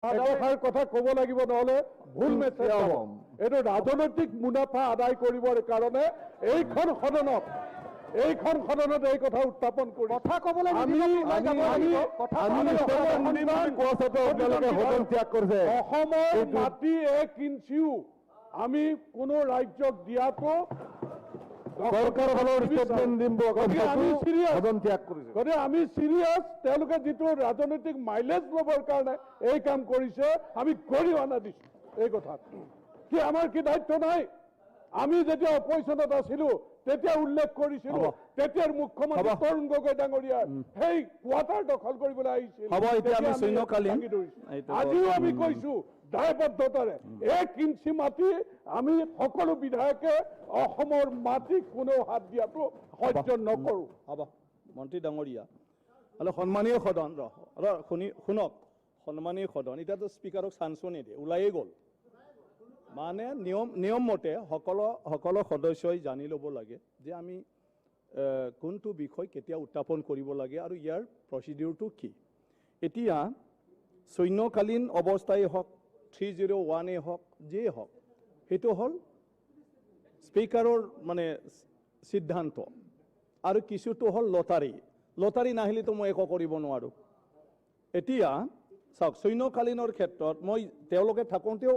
এটাৰ কথা ক'ব লাগিব নহলে ভুল মেছেজ হ'ব এইটো ৰাজনৈতিক মুনাফা আদায় কৰিবৰ কাৰণে এইখন সদনত এই কথা উত্থাপন কৰি কথা ক'বলৈ অসমৰ মাটি 1 ইঞ্চিও আমি কোনো ৰাজ্যক দিয়াটো আমি সিৰিয়াস যেটো ৰাজনৈতিক মাইলেজ লবৰ কাৰণে এই কাম কৰিছে আমি গৰিহণা দিছো এই কথা কি আমাৰ কি দায়িত্ব নাই আমি যেতিয়া অপজিশনত আছিলো তেতিয়া উল্লেখ কৰিছিলো তেতিয়াৰ মুখ্যমন্ত্ৰী তৰুণ গগৈ ডাঙৰীয়া সেই কোৱাটাৰ দখল কৰিবলৈ আহিছিল আজিও আমি কৈছো দায়বদ্ধতাৰে 1 ইঞ্চি মাটি আমি সকলো বিধায়কে অসমৰ মাটিক কোনো হাত দিয়াটো সহ্য নকৰো হ'ব মন্ত্ৰী ডাঙৰীয়া হলে সন্মানীয় সদন শুনক সন্মানীয় সদন এতিয়াতো স্পিকাৰক চান্সো নিদিয়ে ওলাইয়ে গ'ল মানে নিয়ম মতে সকলো সদস্যই জানি ল'ব লাগে যে আমি কোনটো বিষয় কেতিয়া উত্থাপন কৰিব লাগে আৰু ইয়াৰ প্ৰচিডিউৰটো কি এতিয়া সৈন্যকালীন অৱস্থাই হওক 301 হওক যে হওক সেইটো হল স্পিকাৰৰ মানে সিদ্ধান্ত আৰু কিছুটো হল লটাৰী নাহিলেতো মই একো কৰিব নোৱাৰো এতিয়া চাওক সৈন্যকালীনৰ ক্ষেত্ৰত মই তেওঁলোকে থাকোঁতেও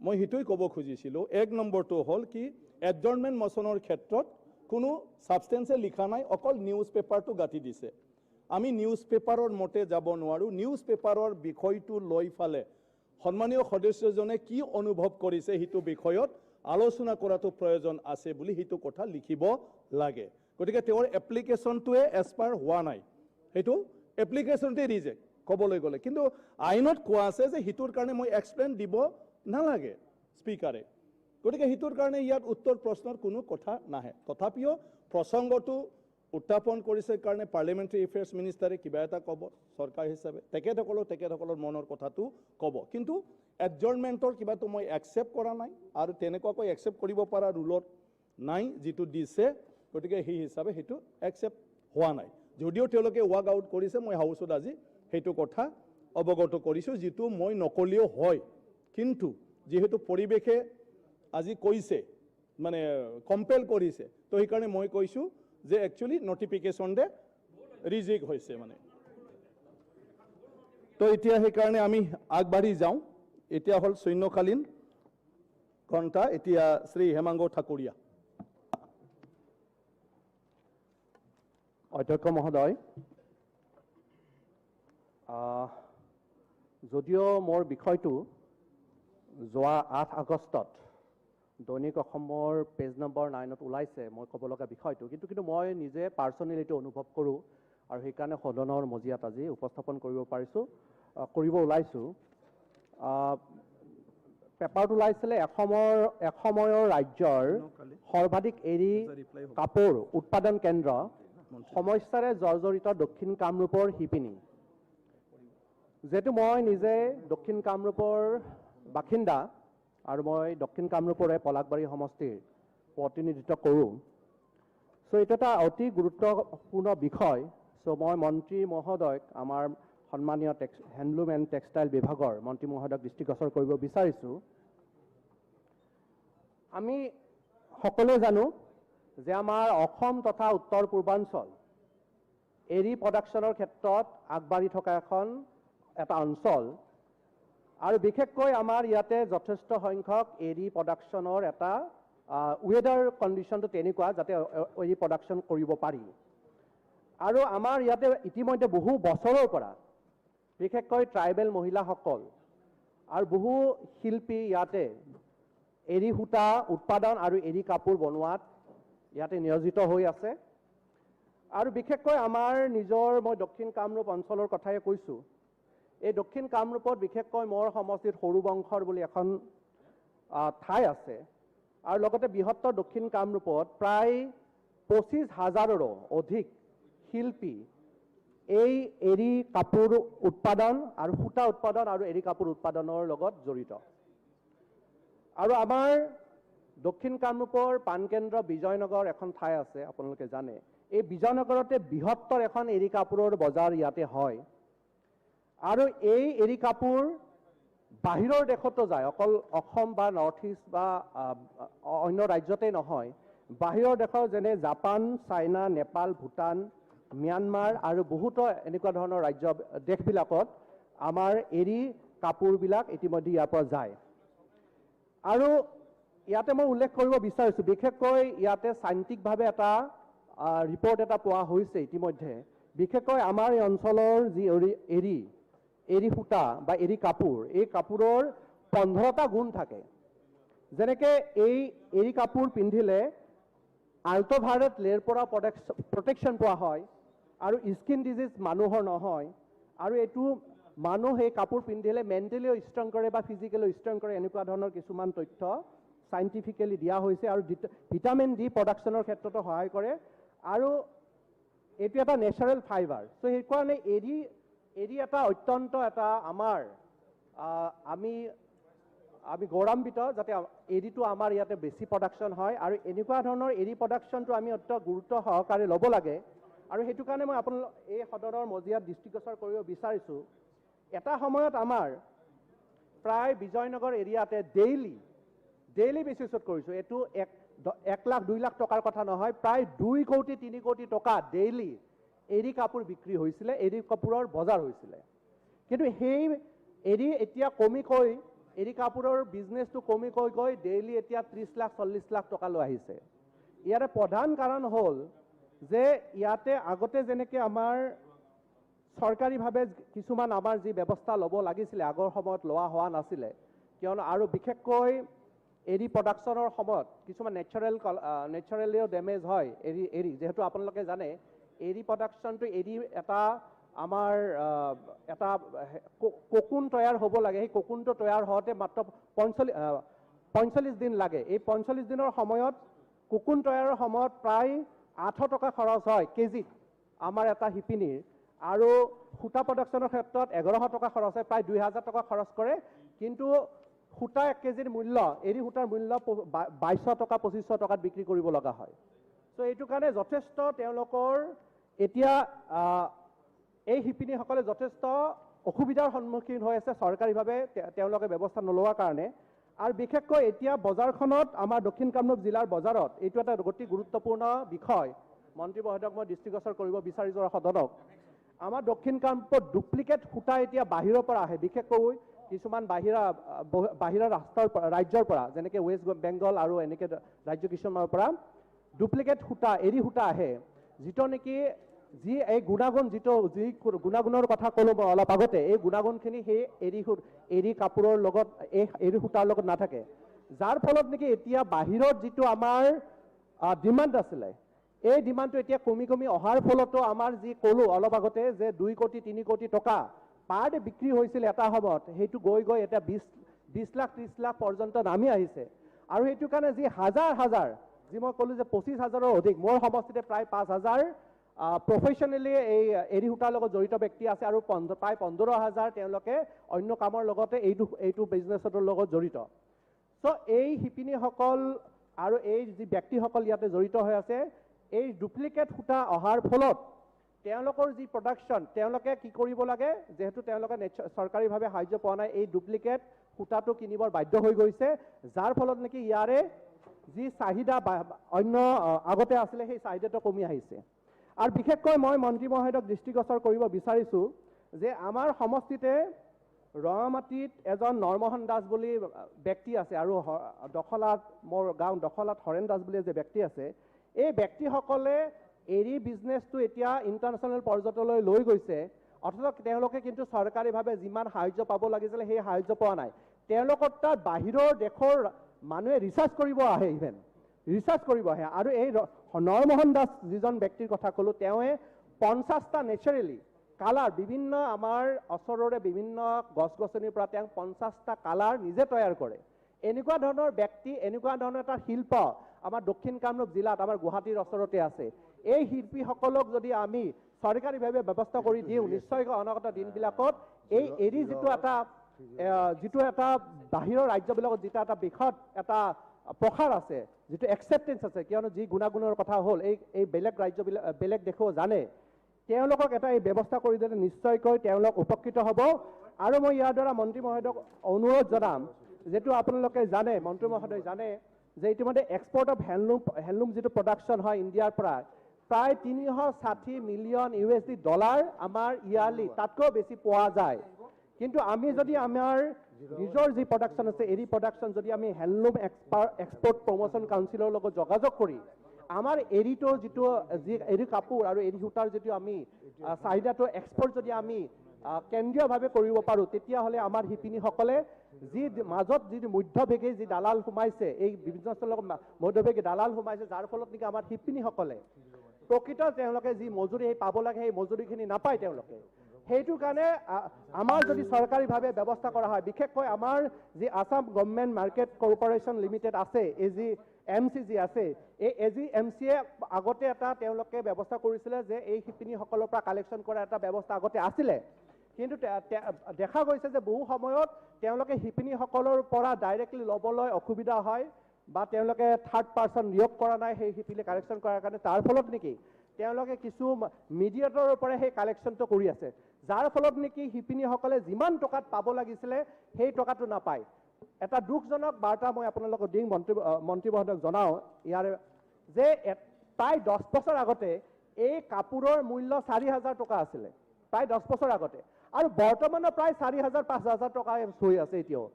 মই হিটোই ক'ব খুজিছিলো 1 নম্বৰটো হল কি এডজৰ্নমেন্ট মোশনৰ ক্ষেত্ৰত কোনো সাবস্টেন্সে লিখা নাই অকল নিউজ পেপাৰটো গাঁঠি দিছে আমি নিউজ পেপাৰৰ মতে যাব নোৱাৰো নিউজ পেপাৰৰ বিষয়টো লৈ ফালে সন্মানীয় সদস্যজনে কি অনুভৱ কৰিছে হিটো বিষয়ত আলোচনা কৰাটো প্ৰয়োজন আছে বুলি হিটো কথা লিখিব লাগে গতিকে তেওঁৰ এপ্লিকেশনটোৱে এসপাৰ হোৱা নাই হেতু এপ্লিকেশনতে ৰিজেক্ট ক'বলৈ গ'লে কিন্তু আইনত কোৱা আছে যে হিটোৰ কাৰণে মই এক্সপ্লেইন দিব নালাগে স্পিকাৰে গতিকে হিটোৰ কাৰণে ইয়াত উত্তৰ প্ৰশ্নৰ কোনো কথা নাহে তথাপিও প্ৰসংগটো উত্থাপন কৰিছে কাৰণে পাৰ্লিয়ামেণ্টাৰী এফেয়াৰ্স মিনিষ্টাৰে কিবা এটা ক'ব সৰকাৰ হিচাপে তেখেতসকলৰ মনৰ কথাটো ক'ব কিন্তু এডজৰ্নমেণ্টৰ কিবাটো মই একচেপ্ট কৰা নাই আৰু তেনেকুৱাকৈ একচেপ্ট কৰিব পৰা ৰুলত নাই যিটো দিছে গতিকে সেই হিচাপে সেইটো একচেপ্ট হোৱা নাই যদিও তেওঁলোকে ৱাক আউট কৰিছে মই হাউচত আজি সেইটো কথা অৱগত কৰিছো যিটো মই নকলিও হয় কিন্তু যেহেতু পৰিবেশে আজি কৈছে মানে কম্পেল কৰিছে তো এই কাৰণে মই কৈছো যে একচুয়ালি নোটিফিকেশন দে ৰিজেক্ট হয়েছে মানে তো এতিয়া সেই কাৰণে আমি আগবাঢ়ি যাওঁ এতিয়া হল সৈন্যকালীন ঘণ্টা এতিয়া শ্ৰী হেমাংগ ঠাকুৰীয়া অধ্যক্ষ মহোদয় যদিও মোৰ বিষয়টো যোৱা 8 আগষ্টত দৈনিক অসমৰ পেজ নম্বৰ 9ত ওলাইছে মই ক'ব লগা বিষয়টো কিন্তু মই নিজে পাৰ্সোনেলিটি অনুভৱ কৰোঁ আৰু সেই কাৰণে সদনৰ মজিয়াত আজি উপস্থাপন কৰিব ওলাইছো পেপাৰটো ওলাইছিলে এসময়ৰ ৰাজ্যৰ সৰ্বাধিক এৰী কাপোৰ উৎপাদন কেন্দ্ৰ সমস্যাৰে জৰ্জৰিত দক্ষিণ কামৰূপৰ শিপিনী যেটো মই নিজে দক্ষিণ কামৰূপৰ বাসিন্দা আৰু মই দক্ষিণ কামৰূপৰে পলাকবাৰী সমষ্টিৰ প্ৰতিনিধিত্ব কৰোঁ সো এটা অতি গুৰুত্বপূৰ্ণ বিষয় সো মই মন্ত্ৰী মহোদয়ক আমাৰ সন্মানীয় হেণ্ডলুম এণ্ড টেক্সটাইল বিভাগৰ মন্ত্ৰী মহোদয়ক দৃষ্টিগোচৰ কৰিব বিচাৰিছো আমি সকলোৱে জানো যে আমাৰ অসম তথা উত্তৰ পূৰ্বাঞ্চল এৰী প্ৰডাকশ্যনৰ ক্ষেত্ৰত আগবাঢ়ি থকা এটা অঞ্চল আৰু বিশেষকৈ আমাৰ ইয়াতে যথেষ্ট সংখ্যক এৰী প্ৰডাকশ্যনৰ এটা ওয়েদাৰ কন্ডিশনটো তেনেকুৱা যাতে এৰী প্ৰডাকশ্যন কৰিব পাৰি আৰু আমাৰ ইয়াতে ইতিমধ্যে বহু বছৰৰ পৰা বিশেষকৈ ট্ৰাইবেল মহিলাসকল আৰু বহু শিল্পী ইয়াতে এৰী সূতা উৎপাদন আৰু এৰী কাপোৰ বনোৱাত ইয়াতে নিয়োজিত হৈ আছে আৰু বিশেষকৈ আমাৰ নিজৰ মই দক্ষিণ কামৰূপ অঞ্চলৰ কথাই কৈছো এই দক্ষিণ কামৰূপত বিশেষকৈ মোৰ সমষ্টিত সৰুবংশৰ বুলি এখন ঠাই আছে আৰু লগতে বৃহত্তৰ দক্ষিণ কামৰূপত প্ৰায় 25,000ৰো অধিক শিল্পী এই এৰী কাপোৰ উৎপাদন আৰু সূতা উৎপাদন আৰু এৰী কাপোৰ উৎপাদনৰ লগত জড়িত আৰু আমাৰ দক্ষিণ কামৰূপৰ পানকেন্দ্ৰ বিজয়নগৰ এখন ঠাই আছে আপোনালোকে জানে এই বিজয়নগৰতে বৃহত্তৰ এখন এৰী কাপোৰৰ বজাৰ ইয়াতে হয় আৰু এই এৰী কাপোৰ বাহিৰৰ দেশতো যায়, অকল অসম বা নৰ্থ ইষ্ট বা অন্য ৰাজ্যতেই নহয়, বাহিৰৰ দেশৰ যেনে Japan, China, Nepal, Bhutan, Myanmar আৰু বহুতো এনেকুৱা ধৰণৰ ৰাজ্য দেশবিলাকত আমাৰ এৰী কাপোৰবিলাক ইতিমধ্যে ইয়াৰ পৰা যায়। আৰু ইয়াতে মই উল্লেখ কৰিব বিচাৰিছোঁ, বিশেষকৈ ইয়াতে চাইণ্টিফিকভাৱে এটা ৰিপৰ্ট এটা পোৱা হৈছে ইতিমধ্যে, বিশেষকৈ আমাৰ এই অঞ্চলৰ যি এৰী সূতা বা এৰী কাপোৰ, এই কাপোৰৰ 15টা গুণ থাকে। যেনেকৈ এই এৰী কাপোৰ পিন্ধিলে আল্ট্ৰাভায়োলেট ৰেৰ পৰা প্ৰটেকশ্যন পোৱা হয় আৰু স্কিন ডিজিজ মানুহৰ নহয়, আৰু এইটো মানুহ এই কাপোৰ পিন্ধিলে মেণ্টেলিও ষ্ট্ৰং কৰে বা ফিজিকেলিও ষ্ট্ৰং কৰে, এনেকুৱা ধৰণৰ কিছুমান তথ্য চাইণ্টিফিকেলি দিয়া হৈছে। আৰু ভিটামিন ডি প্ৰডাকশ্যনৰ ক্ষেত্ৰতো সহায় কৰে, আৰু এইটো এটা নেচাৰেল ফাইবাৰ। চ' সেইকাৰণে এৰী এটা অত্যন্ত এটা আমি গৌৰৱান্বিত যাতে এৰীটো আমাৰ ইয়াতে বেছি প্ৰডাকশ্যন হয়, আৰু এনেকুৱা ধৰণৰ এৰী প্ৰডাকশ্যনটো আমি অত্যন্ত গুৰুত্ব সহকাৰে ল'ব লাগে। আৰু সেইটো কাৰণে মই আপোনালোক এই সদনৰ মজিয়াত দৃষ্টিগোচৰ কৰিব বিচাৰিছোঁ, এটা সময়ত আমাৰ প্ৰায় বিজয়নগৰ এৰিয়াতে ডেইলি বেচিছত কৰিছোঁ, এইটো 1 লাখ 2 লাখ টকাৰ কথা নহয়, প্ৰায় 2 কোটি 3 কোটি টকা ডেইলি এৰী কাপোৰ বিক্ৰী হৈছিলে, এৰী কাপোৰৰ বজাৰ হৈছিলে। কিন্তু সেই এৰী এতিয়া কমিকৈ এৰী কাপোৰৰ বিজনেছটো কমিকৈ গৈ ডেইলি এতিয়া 30 লাখ 40 লাখ টকালৈ আহিছে। ইয়াৰে প্ৰধান কাৰণ হ'ল যে ইয়াতে আগতে যেনেকৈ আমাৰ চৰকাৰীভাৱে কিছুমান আমাৰ যি ব্যৱস্থা ল'ব লাগিছিলে আগৰ সময়ত লোৱা হোৱা নাছিলে, কিয়নো আৰু বিশেষকৈ এৰী প্ৰডাকশ্যনৰ সময়ত কিছুমান নেচাৰেলিও ডেমেজ হয় এৰী যিহেতু আপোনালোকে জানে, এৰী প্ৰডাকশ্যনটো এটা আমাৰ এটা কোকুন তৈয়াৰ হ'ব লাগে, সেই কোকুনটো তৈয়াৰ হওঁতে মাত্ৰ 45 দিন লাগে। এই 45 দিনৰ সময়ত কোকুন তৈয়াৰৰ সময়ত প্ৰায় 800 টকা খৰচ হয় কেজিত আমাৰ এটা শিপিনীৰ, আৰু সূতা প্ৰডাকশ্যনৰ ক্ষেত্ৰত 1100 টকা খৰচ হয়, প্ৰায় 2000 টকা খৰচ কৰে। কিন্তু সূতা 1 কেজিৰ মূল্য, এৰী সূতাৰ মূল্য 2200 টকা 2500 টকাত বিক্ৰী কৰিব লগা হয়। চ' এইটো কাৰণে যথেষ্ট তেওঁলোকৰ এতিয়া এই শিপিনীসকলে যথেষ্ট অসুবিধাৰ সন্মুখীন হৈ আছে চৰকাৰীভাৱে তেওঁলোকে ব্যৱস্থা নোলোৱাৰ কাৰণে। আৰু বিশেষকৈ এতিয়া বজাৰখনত আমাৰ দক্ষিণ কামৰূপ জিলাৰ বজাৰত এইটো এটা অতি গুৰুত্বপূৰ্ণ বিষয়, মন্ত্ৰী মহোদয়ক মই দৃষ্টিগোচৰ কৰিব বিচাৰিছোঁ সদনক। আমাৰ দক্ষিণ কামৰূপত ডুপ্লিকেট সূতা এতিয়া বাহিৰৰ পৰা আহে, বিশেষকৈ কিছুমান বাহিৰা ৰাজ্যৰ পৰা, যেনেকৈ ৱেষ্ট বেংগল আৰু এনেকৈ ৰাজ্য কিছুমানৰ পৰা ডুপ্লিকেট সূতা এৰী সূতা আহে, যিটো নেকি এই গুণাগুণ যি গুণাগুণৰ কথা ক'লোঁ মই অলপ আগতে, এই গুণাগুণখিনি সেই এৰী কাপোৰৰ লগত এই এৰী সূতাৰ লগত নাথাকে, যাৰ ফলত নেকি এতিয়া বাহিৰত যিটো আমাৰ ডিমাণ্ড আছিলে, এই ডিমাণ্ডটো এতিয়া কমি অহাৰ ফলতো আমাৰ যি ক'লোঁ অলপ আগতে যে 2 কোটি 3 কোটি টকা পাৰ ডে বিক্ৰী হৈছিল এটা সময়ত, সেইটো গৈ এতিয়া 20 লাখ 30 লাখ পৰ্যন্ত নামি আহিছে। আৰু সেইটো কাৰণে যি হাজাৰ যি মই ক'লোঁ যে 25,000ৰ অধিক, মোৰ সমষ্টিতে প্ৰায় 5,000 প্ৰফেশ্যনেলি এই এৰী সূতাৰ লগত জড়িত ব্যক্তি আছে, আৰু প্ৰায় 15,000 তেওঁলোকে অন্য কামৰ লগতে এইটো বিজনেছৰ লগত জড়িত। চ' এই শিপিনীসকল আৰু এই যি ব্যক্তিসকল ইয়াতে জড়িত হৈ আছে, এই ডুপ্লিকেট সূতা অহাৰ ফলত তেওঁলোকৰ যি প্ৰডাকশ্যন, তেওঁলোকে কি কৰিব লাগে, যিহেতু তেওঁলোকে চৰকাৰীভাৱে সাহায্য পোৱা নাই, এই ডুপ্লিকেট সূতাটো কিনিবৰ বাধ্য হৈ গৈছে, যাৰ ফলত নেকি ইয়াৰে যি চাহিদা অন্য আগতে আছিলে সেই চাহিদাটো কমি আহিছে। আৰু বিশেষকৈ মই মন্ত্ৰী মহোদয়ক দৃষ্টিগোচৰ কৰিব বিচাৰিছোঁ যে আমাৰ সমষ্টিতে ৰঙামাটিত এজন নৰমোহন দাস বুলি ব্যক্তি আছে, আৰু দখলাত মোৰ গাঁও দখলাত হৰেণ দাস বুলি যে ব্যক্তি আছে, এই ব্যক্তিসকলে এৰী বিজনেছটো এতিয়া ইণ্টাৰনেশ্যনেল পৰ্যায়লৈ লৈ গৈছে, অথচ তেওঁলোকে কিন্তু চৰকাৰীভাৱে যিমান সাহায্য পাব লাগিছিলে সেই সাহায্য পোৱা নাই। তেওঁলোকৰ তাত বাহিৰৰ দেশৰ মানুহে ৰিচাৰ্চ কৰিব আহে, আৰু এই নৰমোহন দাস যিজন ব্যক্তিৰ কথা ক'লোঁ, তেওঁৱে 50টা নেচাৰেলি কালাৰ, বিভিন্ন আমাৰ ওচৰৰে বিভিন্ন গছ গছনিৰ পৰা তেওঁ 50টা কালাৰ নিজে তৈয়াৰ কৰে। এনেকুৱা ধৰণৰ ব্যক্তি, এনেকুৱা ধৰণৰ এটা শিল্প আমাৰ দক্ষিণ কামৰূপ জিলাত, আমাৰ গুৱাহাটীৰ ওচৰতে আছে। এই শিল্পীসকলক যদি আমি চৰকাৰীভাৱে ব্যৱস্থা কৰি দিওঁ, নিশ্চয়কৈ অনাগত দিনবিলাকত এই এৰী যিটো এটা বাহিৰৰ ৰাজ্যবিলাকত যিটো এটা বৃহৎ এটা প্ৰসাৰ আছে, যিটো একচেপ্টেঞ্চ আছে, কিয়নো যি গুণাগুণৰ কথা হ'ল এই বেলেগ দেশো জানে, তেওঁলোকক এটা এই ব্যৱস্থা কৰি দিলে নিশ্চয়কৈ তেওঁলোক উপকৃত হ'ব। আৰু মই ইয়াৰ দ্বাৰা মন্ত্ৰী মহোদয়ক অনুৰোধ জনাম, যেটো আপোনালোকে জানে, মন্ত্ৰী মহোদয় জানে যে ইতিমধ্যে এক্সপোর্ট অফ হ্যান্ডলুম যেটো প্রোডাকশন হয় ইন্ডিয়ার প্রায় 360 মিলিয়ন USD ডলার আমার ইয়ারলি তাতকৈ বেশি পোৱা যায়। কিন্তু আমি যদি আমাৰ নিজৰ যি প্ৰোডাকশন আছে এৰি প্ৰোডাকশন যদি আমি হ্যান্ডলুম এক্সপোৰ্ট প্ৰমোশন কাউন্সিলৰ লগত যোগাযোগ কৰি আমাৰ এৰিটো যেটো এৰি কাপোৰ আৰু এৰি সূতাৰ যেটো আমি চাহিদাটো এক্সপোৰ্ট যদি আমি কেন্দ্ৰীয়ভাৱে কৰিব পাৰোঁ, তেতিয়াহ'লে আমাৰ শিপিনীসকলে যি মাজত যি মধ্যভোগী যি দালাল সোমাইছে, এই বিভিন্ন স্থলৰ মধ্যভোগী দালাল সোমাইছে, যাৰ ফলত নেকি আমাৰ শিপিনীসকলে প্ৰকৃত তেওঁলোকে যি মজুৰি পাব লাগে সেই মজুৰিখিনি নাপায় তেওঁলোকে। সেইটো কাৰণে আমাৰ যদি চৰকাৰীভাৱে ব্যৱস্থা কৰা হয়, বিশেষকৈ আমাৰ যি Assam government market corporation limited আছে, AGMC যি আছে, এই AGMCয়ে আগতে এটা তেওঁলোকে ব্যৱস্থা কৰিছিলে যে এই শিপিনীসকলৰ পৰা কালেকশ্যন কৰা এটা ব্যৱস্থা আগতে আছিলে। কিন্তু দেখা গৈছে যে বহু সময়ত তেওঁলোকে শিপিনীসকলৰ পৰা ডাইৰেক্টলি ল'বলৈ অসুবিধা হয় বা তেওঁলোকে থাৰ্ড পাৰ্চন নিয়োগ কৰা নাই সেই শিপিনী কালেকশ্যন কৰাৰ কাৰণে। তাৰ ফলত নেকি তেওঁলোকে কিছু মিডিয়েটৰৰ পৰা সেই কালেকশ্যনটো কৰি আছে, যাৰ ফলত নেকি শিপিনীসকলে যিমান টকাত পাব লাগিছিলে সেই টকাটো নাপায়। এটা দুখজনক বাৰ্তা মই আপোনালোকক দিম, মন্ত্ৰী মহোদয়ক জনাওঁ ইয়াৰে যে প্ৰায় 10 বছৰ আগতে এই কাপোৰৰ মূল্য 4,000 টকা আছিলে, প্ৰায় 10 বছৰ আগতে, আৰু বৰ্তমানৰ প্ৰায় 4,000-5,000 টকা হৈ আছে এতিয়াও।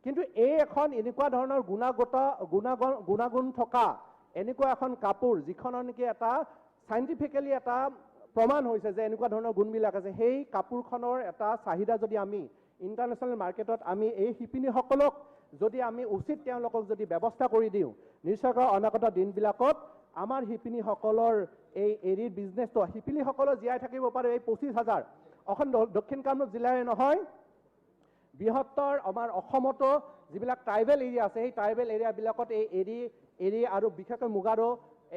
কিন্তু এই এখন এনেকুৱা ধৰণৰ গুণাগুণ থকা এনেকুৱা এখন কাপোৰ যিখনৰ নেকি এটা সাইণ্টিফিকেলি এটা প্ৰমাণ হৈছে যে এনেকুৱা ধৰণৰ গুণবিলাক আছে, সেই কাপোৰখনৰ এটা চাহিদা যদি আমি ইণ্টাৰনেশ্যনেল মাৰ্কেটত আমি এই শিপিনীসকলক যদি আমি উচিত তেওঁলোকক যদি ব্যৱস্থা কৰি দিওঁ, নিশ্চয়কৈ অনাগত দিনবিলাকত আমাৰ শিপিনীসকলৰ এই এৰীৰ বিজনেছটো শিপিনীসকলৰ জীয়াই থাকিব পাৰে। এই 25,000 অসম দক্ষিণ কামৰূপ জিলাৰে নহয়, বৃহত্তৰ আমাৰ অসমতো যিবিলাক ট্ৰাইবেল এৰিয়া আছে সেই ট্ৰাইবেল এৰিয়াবিলাকত এই এৰী আৰু বিশেষকৈ মুগাৰো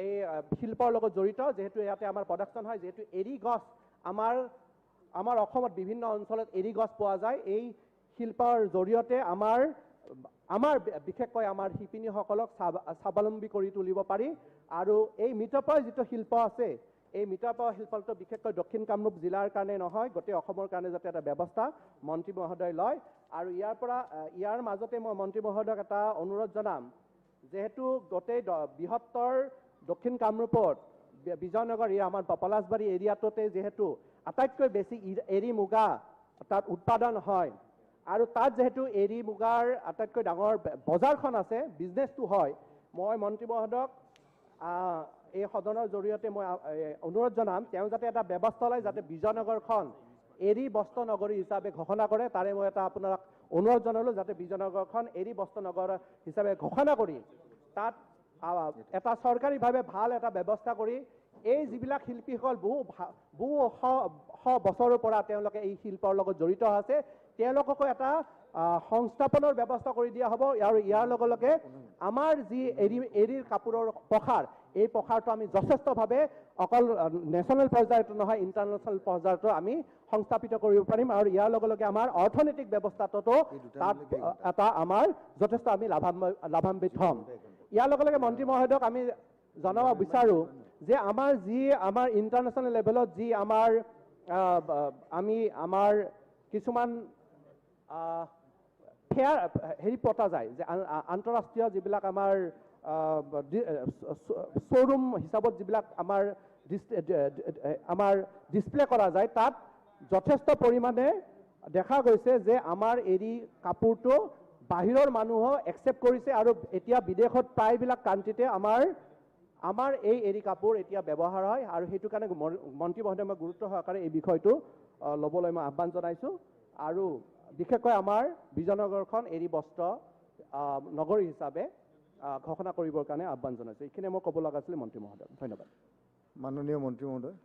এই শিল্পৰ লগত জড়িত, যেহেতু ইয়াতে আমাৰ প্ৰডাকশ্যন হয়, যেহেতু এৰী গছ আমাৰ অসমত বিভিন্ন অঞ্চলত এৰী গছ পোৱা যায়। এই শিল্পৰ জৰিয়তে আমাৰ বিশেষকৈ আমাৰ শিপিনীসকলক স্বাৱলম্বী কৰি তুলিব পাৰি। আৰু এই মৃৎপাট যিটো শিল্প আছে, এই মৃৎপাট শিল্পটো বিশেষকৈ দক্ষিণ কামৰূপ জিলাৰ কাৰণে নহয়, গোটেই অসমৰ কাৰণে যাতে এটা ব্যৱস্থা মন্ত্ৰী মহোদয় লয়। আৰু ইয়াৰ মাজতে মই মন্ত্ৰী মহোদয়ক এটা অনুৰোধ জনাম, যেহেতু গোটেই বৃহত্তৰ দক্ষিণ কামৰূপত বিজয়নগৰ আমাৰ পলাশবাৰী এৰিয়াটোতে যেহেতু আটাইতকৈ বেছি এৰী মুগা তাত উৎপাদন হয়, আৰু তাত যেহেতু এৰী মুগাৰ আটাইতকৈ ডাঙৰ বজাৰখন আছে, বিজনেছটো হয়, মই মন্ত্ৰী মহোদয়ক এই সদনৰ জৰিয়তে মই অনুৰোধ জনাম তেওঁ যাতে এটা ব্যৱস্থা লয় যাতে বিজয়নগৰখন এৰী বস্ত্ৰ নগৰী হিচাপে ঘোষণা কৰে। তাৰে মই এটা আপোনাক অনুৰোধ জনালোঁ যাতে বিজয়নগৰখন এৰী বস্ত্ৰ নগৰ হিচাপে ঘোষণা কৰি তাত এটা চৰকাৰীভাৱে ভাল এটা ব্যৱস্থা কৰি এই যিবিলাক শিল্পীসকল বহু শ বছৰৰ পৰা তেওঁলোকে এই শিল্পৰ লগত জড়িত আছে, তেওঁলোককো এটা সংস্থাপনৰ ব্যৱস্থা কৰি দিয়া হ'ব। আৰু ইয়াৰ লগে লগে আমাৰ যি এৰীৰ কাপোৰৰ প্ৰসাৰ, এই প্ৰসাৰটো আমি যথেষ্টভাৱে অকল নেশ্যনেল পৰ্যায়তো নহয় ইণ্টাৰনেশ্যনেল পৰ্যায়তো আমি সংস্থাপিত কৰিব পাৰিম। আৰু ইয়াৰ লগে লগে আমাৰ অৰ্থনৈতিক ব্যৱস্থাটোতো তাত এটা আমাৰ যথেষ্ট আমি লাভান্বিত হ'ম। ইয়াৰ লগে লগে মন্ত্ৰী মহোদয়ক আমি জনাব বিচাৰোঁ যে আমাৰ ইণ্টাৰনেশ্যনেল লেভেলত যি আমাৰ কিছুমান ফেয়াৰ পতা যায়, যে আন্তঃৰাষ্ট্ৰীয় যিবিলাক আমাৰ শ্ব'ৰুম হিচাপত যিবিলাক আমাৰ ডিছপ্লে কৰা যায়, তাত যথেষ্ট পৰিমাণে দেখা গৈছে যে আমাৰ এৰী কাপোৰটো বাহিৰৰ মানুহো একচেপ্ট কৰিছে, আৰু এতিয়া বিদেশত প্ৰায়বিলাক কাণ্ট্ৰিতে আমাৰ এই এৰী কাপোৰ এতিয়া ব্যৱহাৰ হয়। আৰু সেইটো কাৰণে মন্ত্ৰী মহোদয় মই গুৰুত্ব সহকাৰে এই বিষয়টো ল'বলৈ মই আহ্বান জনাইছোঁ। আৰু বিশেষকৈ আমাৰ বিজয়নগৰখন এৰী বস্ত্ৰ নগৰী হিচাপে ঘোষণা কৰিবৰ কাৰণে আহ্বান জনাইছোঁ। এইখিনি মই ক'ব লগা আছিল মন্ত্ৰী মহোদয়। ধন্যবাদ। মাননীয় মন্ত্ৰী মহোদয়।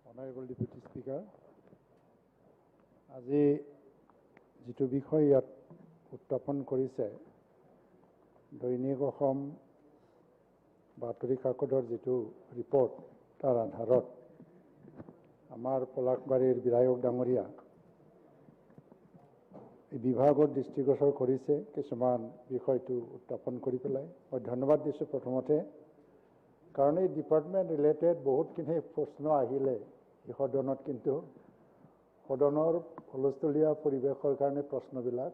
Honorable Deputy Speaker, আজি যিটো বিষয় ইয়াত উত্থাপন কৰিছে, দৈনিক অসম বাতৰি কাকতৰ যিটো ৰিপৰ্ট তাৰ আধাৰত আমাৰ পলাশবাৰীৰ বিধায়ক ডাঙৰীয়া এই বিভাগত দৃষ্টিগোচৰ কৰিছে কিছুমান বিষয়টো উত্থাপন কৰি পেলাই মই ধন্যবাদ দিছোঁ। প্ৰথমতে কাৰণ এই ডিপাৰ্টমেণ্ট ৰিলেটেড বহুতখিনি প্ৰশ্ন আহিলে এই সদনত, কিন্তু সদনৰ হুলস্থুলীয়া পৰিৱেশৰ কাৰণে প্ৰশ্নবিলাক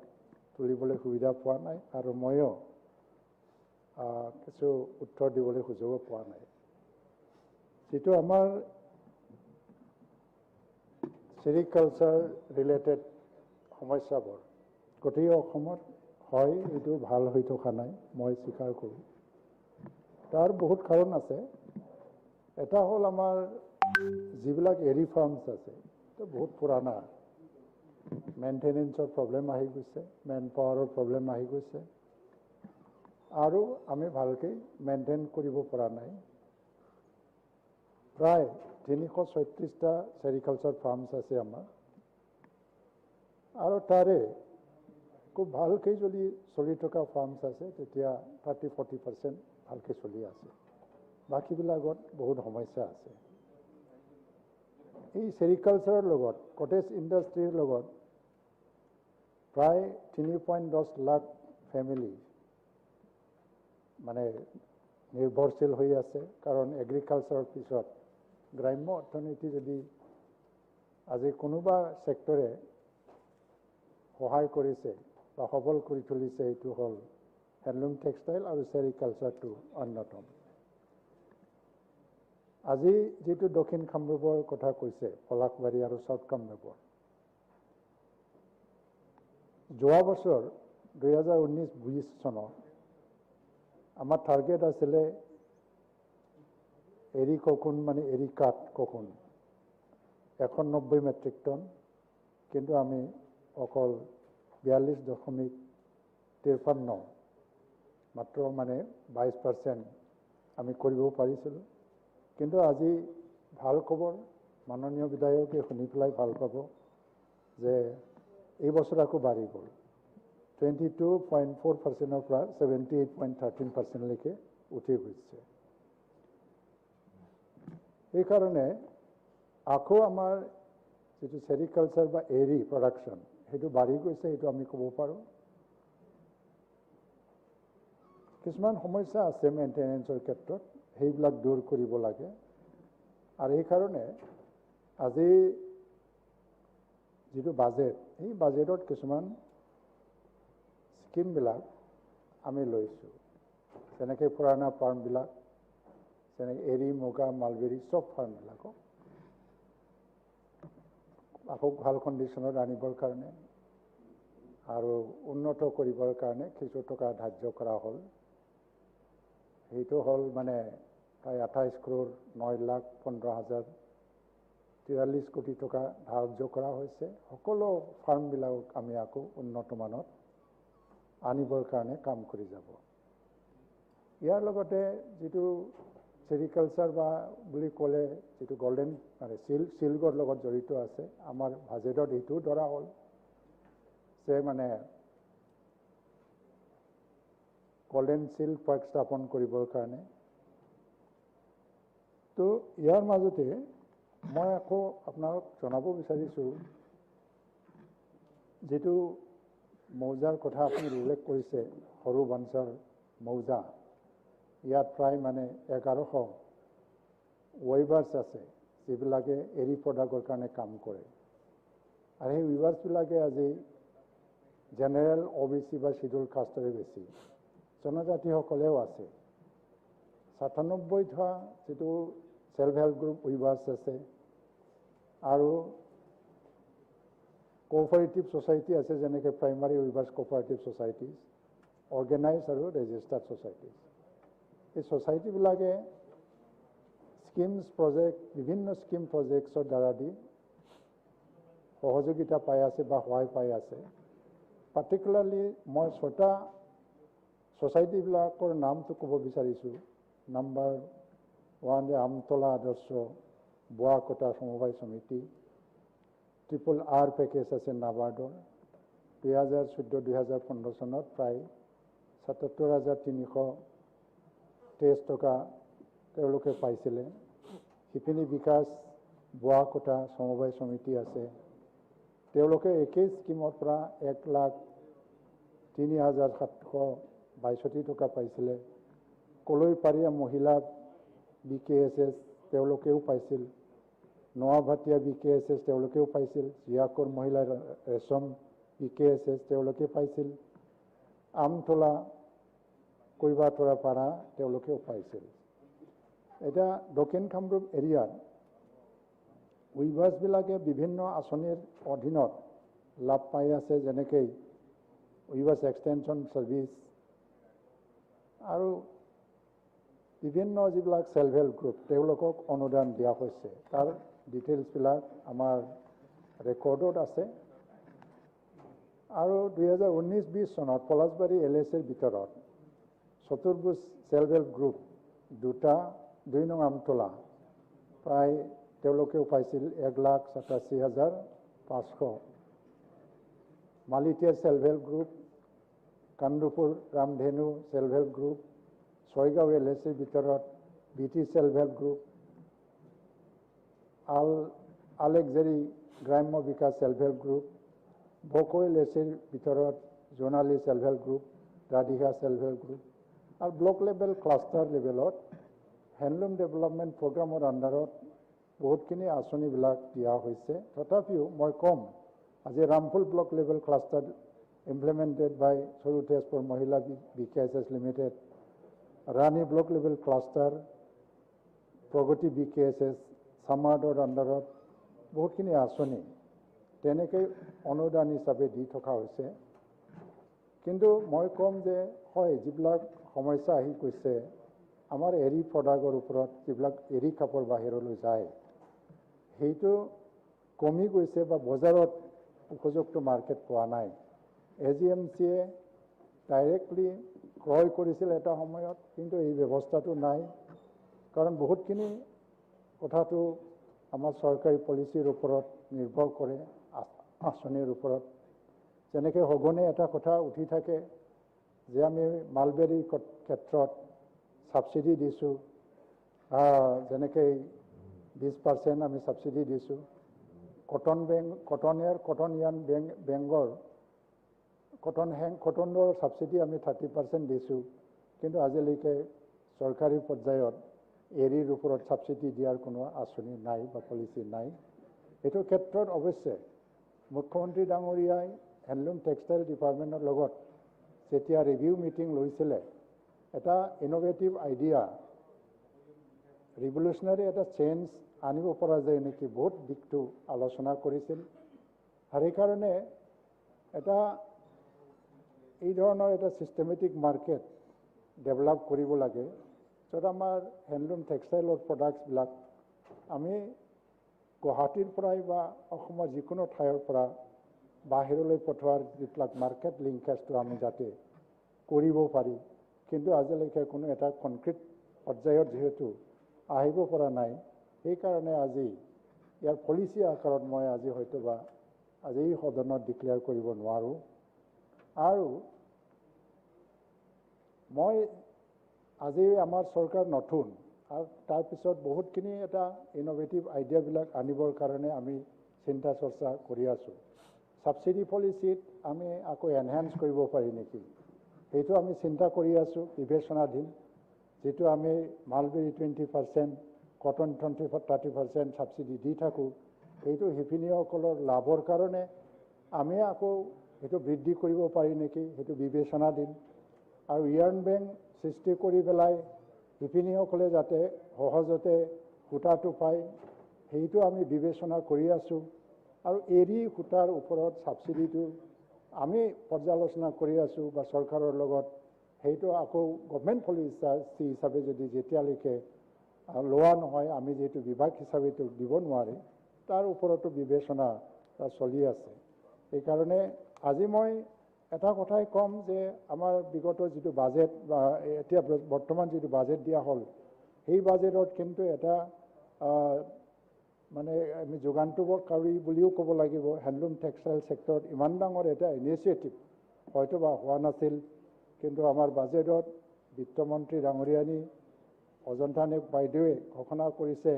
তুলিবলৈ সুবিধা পোৱা নাই আৰু ময়ো কিছু উত্তৰ দিবলৈ সুযোগ পোৱা নাই। যিটো আমাৰ চেৰিকালচাৰ ৰিলেটেড সমস্যাবোৰ গোটেই অসমত হয়, এইটো ভাল হৈ থকা নাই, মই স্বীকাৰ কৰোঁ। তাৰ বহুত কাৰণ আছে। এটা হ'ল আমাৰ যিবিলাক এৰি ফাৰ্মছ আছে, এইটো বহুত পুৰাণা, মেইনটেনেন্সৰ প্ৰব্লেম আহি গৈছে, মেন পাৱাৰৰ প্ৰব্লেম আহি গৈছে আৰু আমি ভালকৈ মেইনটেইন কৰিব পৰা নাই। প্ৰায় 336টা চেৰিকালচাৰ ফাৰ্মছ আছে আমাৰ, আৰু তাৰে খুব ভালকৈ যদি চলি থকা ফাৰ্মছ আছে তেতিয়া 30-40% ভালকৈ চলি আছে, বাকীবিলাকত বহুত সমস্যা আছে। এই চেৰিকালচাৰৰ লগত কটেজ ইণ্ডাষ্ট্ৰীৰ লগত প্ৰায় 3.10 লাখ ফেমিলি মানে নিৰ্ভৰশীল হৈ আছে, কাৰণ এগ্ৰিকালচাৰৰ পিছত গ্ৰাম্য অৰ্থনীতি যদি আজি কোনোবা ছেক্টৰে সহায় কৰিছে বা সবল কৰি তুলিছে, এইটো হ'ল হেণ্ডলুম টেক্সটাইল আৰু চেৰিকালচাৰটো অন্যতম। আজি যিটো দক্ষিণ কামৰূপৰ কথা কৈছে, পলাশবাৰী আৰু চাউথ কামৰূপৰ, যোৱা বছৰ 2019-20 চনত আমাৰ টাৰ্গেট আছিলে এৰি ককুন মানে এৰি কাঠ ককুন 190 মেট্ৰিক টন, কিন্তু আমি অকল 42.53 মাত্ৰ মানে 22% আমি কৰিব পাৰিছিলোঁ। কিন্তু আজি ভাল খবৰ, মাননীয় বিধায়কে শুনি পেলাই ভাল পাব যে এই বছৰ আকৌ বাঢ়ি গ'ল, 22.4%ৰ পৰা 78.13%লৈকে উঠি গৈছে। সেইকাৰণে আকৌ আমাৰ যিটো চেৰিকালচাৰ বা এৰি প্ৰডাকশ্যন সেইটো বাঢ়ি গৈছে, সেইটো আমি ক'ব পাৰোঁ। কিছুমান সমস্যা আছে মেইনটেনেন্সৰ ক্ষেত্ৰত, সেইবিলাক দূৰ কৰিব লাগে। আৰু সেইকাৰণে আজি যিটো বাজেট, এই বাজেটত কিছুমান স্কিমবিলাক আমি লৈছোঁ, যেনেকৈ পুৰণা ফাৰ্মবিলাক, যেনেকৈ এৰি, মুগা, মালবেৰী চব ফাৰ্মবিলাকক আকৌ ভাল কণ্ডিশ্যনত আনিবৰ কাৰণে আৰু উন্নত কৰিবৰ কাৰণে কিছু টকা ধাৰ্য কৰা হ'ল। সেইটো হ'ল মানে প্ৰায় 28 crore 9,15,043 কোটি টকা ধাৰ্য কৰা হৈছে। সকলো ফাৰ্মবিলাকক আমি আকৌ উন্নত মানত আনিবৰ কাৰণে কাম কৰি যাব। ইয়াৰ লগতে যিটো চেৰিকালচাৰ বা বুলি ক'লে যিটো গল্ডেন মানে চিল্কৰ লগত জড়িত আছে, আমাৰ বাজেটত এইটোও ধৰা হ'ল যে মানে গল্ডেন চিল্ক পাৰ্ক স্থাপন কৰিবৰ কাৰণে। তো ইয়াৰ মাজতে মই আকৌ আপোনাক জনাব বিচাৰিছোঁ, যিটো মৌজাৰ কথা আপুনি উল্লেখ কৰিছে, সৰু বাঞ্চাৰ মৌজা, ইয়াত প্ৰায় মানে 1100 ৱেভাৰ্ছ আছে যিবিলাকে এৰি প্ৰডাক্টৰ কাৰণে কাম কৰে। আৰু সেই ৱেভাৰ্ছবিলাকে আজি জেনেৰেল OBC বা শিডিউল কাষ্টৰে বেছি, জনজাতিসকলেও আছে। 97টা যিটো সেল্ফ হেল্প গ্ৰুপ ৱেভাৰ্ছ আছে আৰু কোঅপাৰেটিভ ছ'চাইটি আছে, যেনেকৈ প্ৰাইমাৰী ৱেভাৰ্ছ কোঅপাৰেটিভ ছ'চাইটিজ, অৰ্গেনাইজ আৰু ৰেজিষ্টাৰ্ড ছ'চাইটিজ। এই ছ'চাইটিবিলাকে স্কিমছ প্ৰজেক্ট, বিভিন্ন স্কিম প্ৰজেক্টছৰ দ্বাৰা দি সহযোগিতা পাই আছে বা সহায় পাই আছে। পাৰ্টিকুলাৰলি মই 6টা ছ'চাইটিবিলাকৰ নামটো ক'ব বিচাৰিছোঁ। নাম্বাৰ 1 আমতলা আদৰ্শ বোৱাকটা সমবায় সমিতি, RRR পেকেজ আছে নাবাৰ্ডৰ, 2014-2015 চনত প্ৰায় 77,323 টকা তেওঁলোকে পাইছিলে। শিপিনী বিকাশ বোৱাকটা সমবায় সমিতি আছে, তেওঁলোকে একেই স্কিমৰ পৰা 1,03,762 টকা পাইছিলে। কলৈপাৰীয়া মহিলা BKSS তেওঁলোকেও পাইছিল, নোয়াভাটিয়া BKSS তেওঁলোকেও পাইছিল, জিয়াকুৰ মহিলা ৰেচম BKSS তেওঁলোকে পাইছিল, আমতলা কৈবাতৰা পাৰা তেওঁলোকেও পাইছিল। এতিয়া দক্ষিণ কামৰূপ এৰিয়াত উইভাৰ্ছবিলাকে বিভিন্ন আঁচনিৰ অধীনত লাভ পাই আছে, যেনেকৈ উইভাৰ্ছ এক্সটেনশ্যন ছাৰ্ভিচ আৰু বিভিন্ন যিবিলাক সেল্ফ হেল্প গ্ৰুপ তেওঁলোকক অনুদান দিয়া হৈছে। তাৰ ডিটেইলছবিলাক আমাৰ ৰেকৰ্ডত আছে। আৰু 2019-20 চনত পলাশবাৰী LSৰ ভিতৰত চতুৰ্ভুজ সেল্ফ হেল্প গ্ৰুপ দুটা, 2 নং আমতলা প্ৰায় তেওঁলোকেও পাইছিল 1,87,500। মালিতীয়া সেল্ফ হেল্প গ্ৰুপ, কামৰূপৰ ৰামধেনু সেল্ফ হেল্প গ্ৰুপ, ছয়গাঁও LSৰ ভিতৰত BT সেল্ফ হেল্প গ্ৰুপ, আলেকজেৰী গ্ৰাম্য বিকাশ সেল্ফ হেল্প গ্ৰুপ, বকো LSৰ ভিতৰত Jonali self help group, Radhika self help group আৰু ব্লক লেভেল ক্লাষ্টাৰ লেভেলত হেণ্ডলুম ডেভেলপমেণ্ট প্ৰগ্ৰামৰ আণ্ডাৰত বহুতখিনি আঁচনিবিলাক দিয়া হৈছে। তথাপিও মই ক'ম আজি ৰামফুল ব্লক লেভেল ক্লাষ্টাৰ ইমপ্লিমেণ্টেড বাই সৰু তেজপুৰ মহিলা BKSS লিমিটেড, ৰাণী ব্লক লেভেল ক্লাষ্টাৰ প্ৰগতি BKSS সামাৰ্ডৰ আণ্ডাৰত বহুতখিনি আঁচনি তেনেকৈ অনুদান হিচাপে দি থকা হৈছে। কিন্তু মই ক'ম যে হয়, যিবিলাক সমস্যা আহি গৈছে আমাৰ এৰী প্ৰডাক্টৰ ওপৰত, যিবিলাক এৰী কাপোৰ বাহিৰলৈ যায় সেইটো কমি গৈছে বা বজাৰত উপযুক্ত মাৰ্কেট পোৱা নাই। AGMCয়ে ডাইৰেক্টলি ক্ৰয় কৰিছিল এটা সময়ত, কিন্তু এই ব্যৱস্থাটো নাই। কাৰণ বহুতখিনি কথাটো আমাৰ চৰকাৰী পলিচিৰ ওপৰত নিৰ্ভৰ কৰে, আঁচনিৰ ওপৰত। যেনেকৈ সঘনে এটা কথা উঠি থাকে যে আমি মালবেৰীৰ ক্ষেত্ৰত ছাবচিডি দিছোঁ, যেনেকৈ 20% আমি ছাবচিডি দিছোঁ। কটন ইয়ান বেংগৰ কটনৰ ছাবচিডি আমি 30% দিছোঁ, কিন্তু আজিলৈকে চৰকাৰী পৰ্যায়ত এৰীৰ ওপৰত ছাবচিডি দিয়াৰ কোনো আঁচনি নাই বা পলিচি নাই। এইটো ক্ষেত্ৰত অৱশ্যে মুখ্যমন্ত্ৰী ডাঙৰীয়াই হেণ্ডলুম টেক্সটাইল ডিপাৰ্টমেণ্টৰ লগত যেতিয়া ৰিভিউ মিটিং লৈছিলে এটা ইন'ভেটিভ আইডিয়া, ৰিভলিউচনাৰী এটা চেঞ্জ আনিব পৰা যায় নেকি, বহুত দিশটো আলোচনা কৰিছিল। আৰু সেইকাৰণে এটা এই ধৰণৰ এটা ছিষ্টেমেটিক মাৰ্কেট ডেভেলপ কৰিব লাগে, য'ত আমাৰ হেণ্ডলুম টেক্সটাইলৰ প্ৰডাক্টছবিলাক আমি গুৱাহাটীৰ পৰাই বা অসমৰ যিকোনো ঠাইৰ পৰা বাহিৰলৈ পঠোৱাৰ যিবিলাক মাৰ্কেট লিংকেজটো আমি যাতে কৰিব পাৰি, কিন্তু আজিলৈকে কোনো এটা কনক্ৰিট পৰ্যায়ত যিহেতু আহিব পৰা নাই, সেইকাৰণে আজি ইয়াৰ পলিচি আকাৰত মই আজি হয়তোবা আজি এই সদনত ডিক্লেয়াৰ কৰিব নোৱাৰোঁ। আৰু মই আজি আমাৰ চৰকাৰ নতুন, আৰু তাৰপিছত বহুতখিনি এটা ইন'ভেটিভ আইডিয়াবিলাক আনিবৰ কাৰণে আমি চিন্তা চৰ্চা কৰি আছোঁ। ছাবচিডি পলিচিত আমি আকৌ এনহেঞ্চ কৰিব পাৰি নেকি, সেইটো আমি চিন্তা কৰি আছোঁ, বিবেচনাধীন। যিটো আমি মালবেৰী 20%, কটন 30% ছাবচিডি দি থাকোঁ, সেইটো শিপিনীসকলৰ লাভৰ কাৰণে আমি আকৌ সেইটো বৃদ্ধি কৰিব পাৰি নেকি, সেইটো বিবেচনাধীন। আৰু ইয়াৰ্ণ বেংক সৃষ্টি কৰি পেলাই শিপিনীসকলে যাতে সহজতে সূতাটো পায়, সেইটো আমি বিবেচনা কৰি আছোঁ। আৰু এৰী সূতাৰ ওপৰত ছাবচিডিটো আমি পৰ্যালোচনা কৰি আছোঁ বা চৰকাৰৰ লগত সেইটো আকৌ গভৰ্ণমেণ্ট পলিচি হিচাপে যদি যেতিয়ালৈকে লোৱা নহয়, আমি যিহেতু বিভাগ হিচাপেতো দিব নোৱাৰে, তাৰ ওপৰতো বিবেচনা চলি আছে। সেইকাৰণে আজি মই এটা কথাই ক'ম যে আমাৰ বিগত যিটো বাজেট বা এতিয়া বৰ্তমান যিটো বাজেট দিয়া হ'ল, সেই বাজেটত কিন্তু এটা মানে আমি যুগান্তকাৰী বুলিও ক'ব লাগিব। হেণ্ডলুম টেক্সটাইল ছেক্টৰত ইমান ডাঙৰ এটা ইনিচিয়েটিভ হয়তোবা হোৱা নাছিল, কিন্তু আমাৰ বাজেটত বিত্তমন্ত্ৰী ডাঙৰীয়ানী অজন্তা নেওগ বাইদেৱে ঘোষণা কৰিছে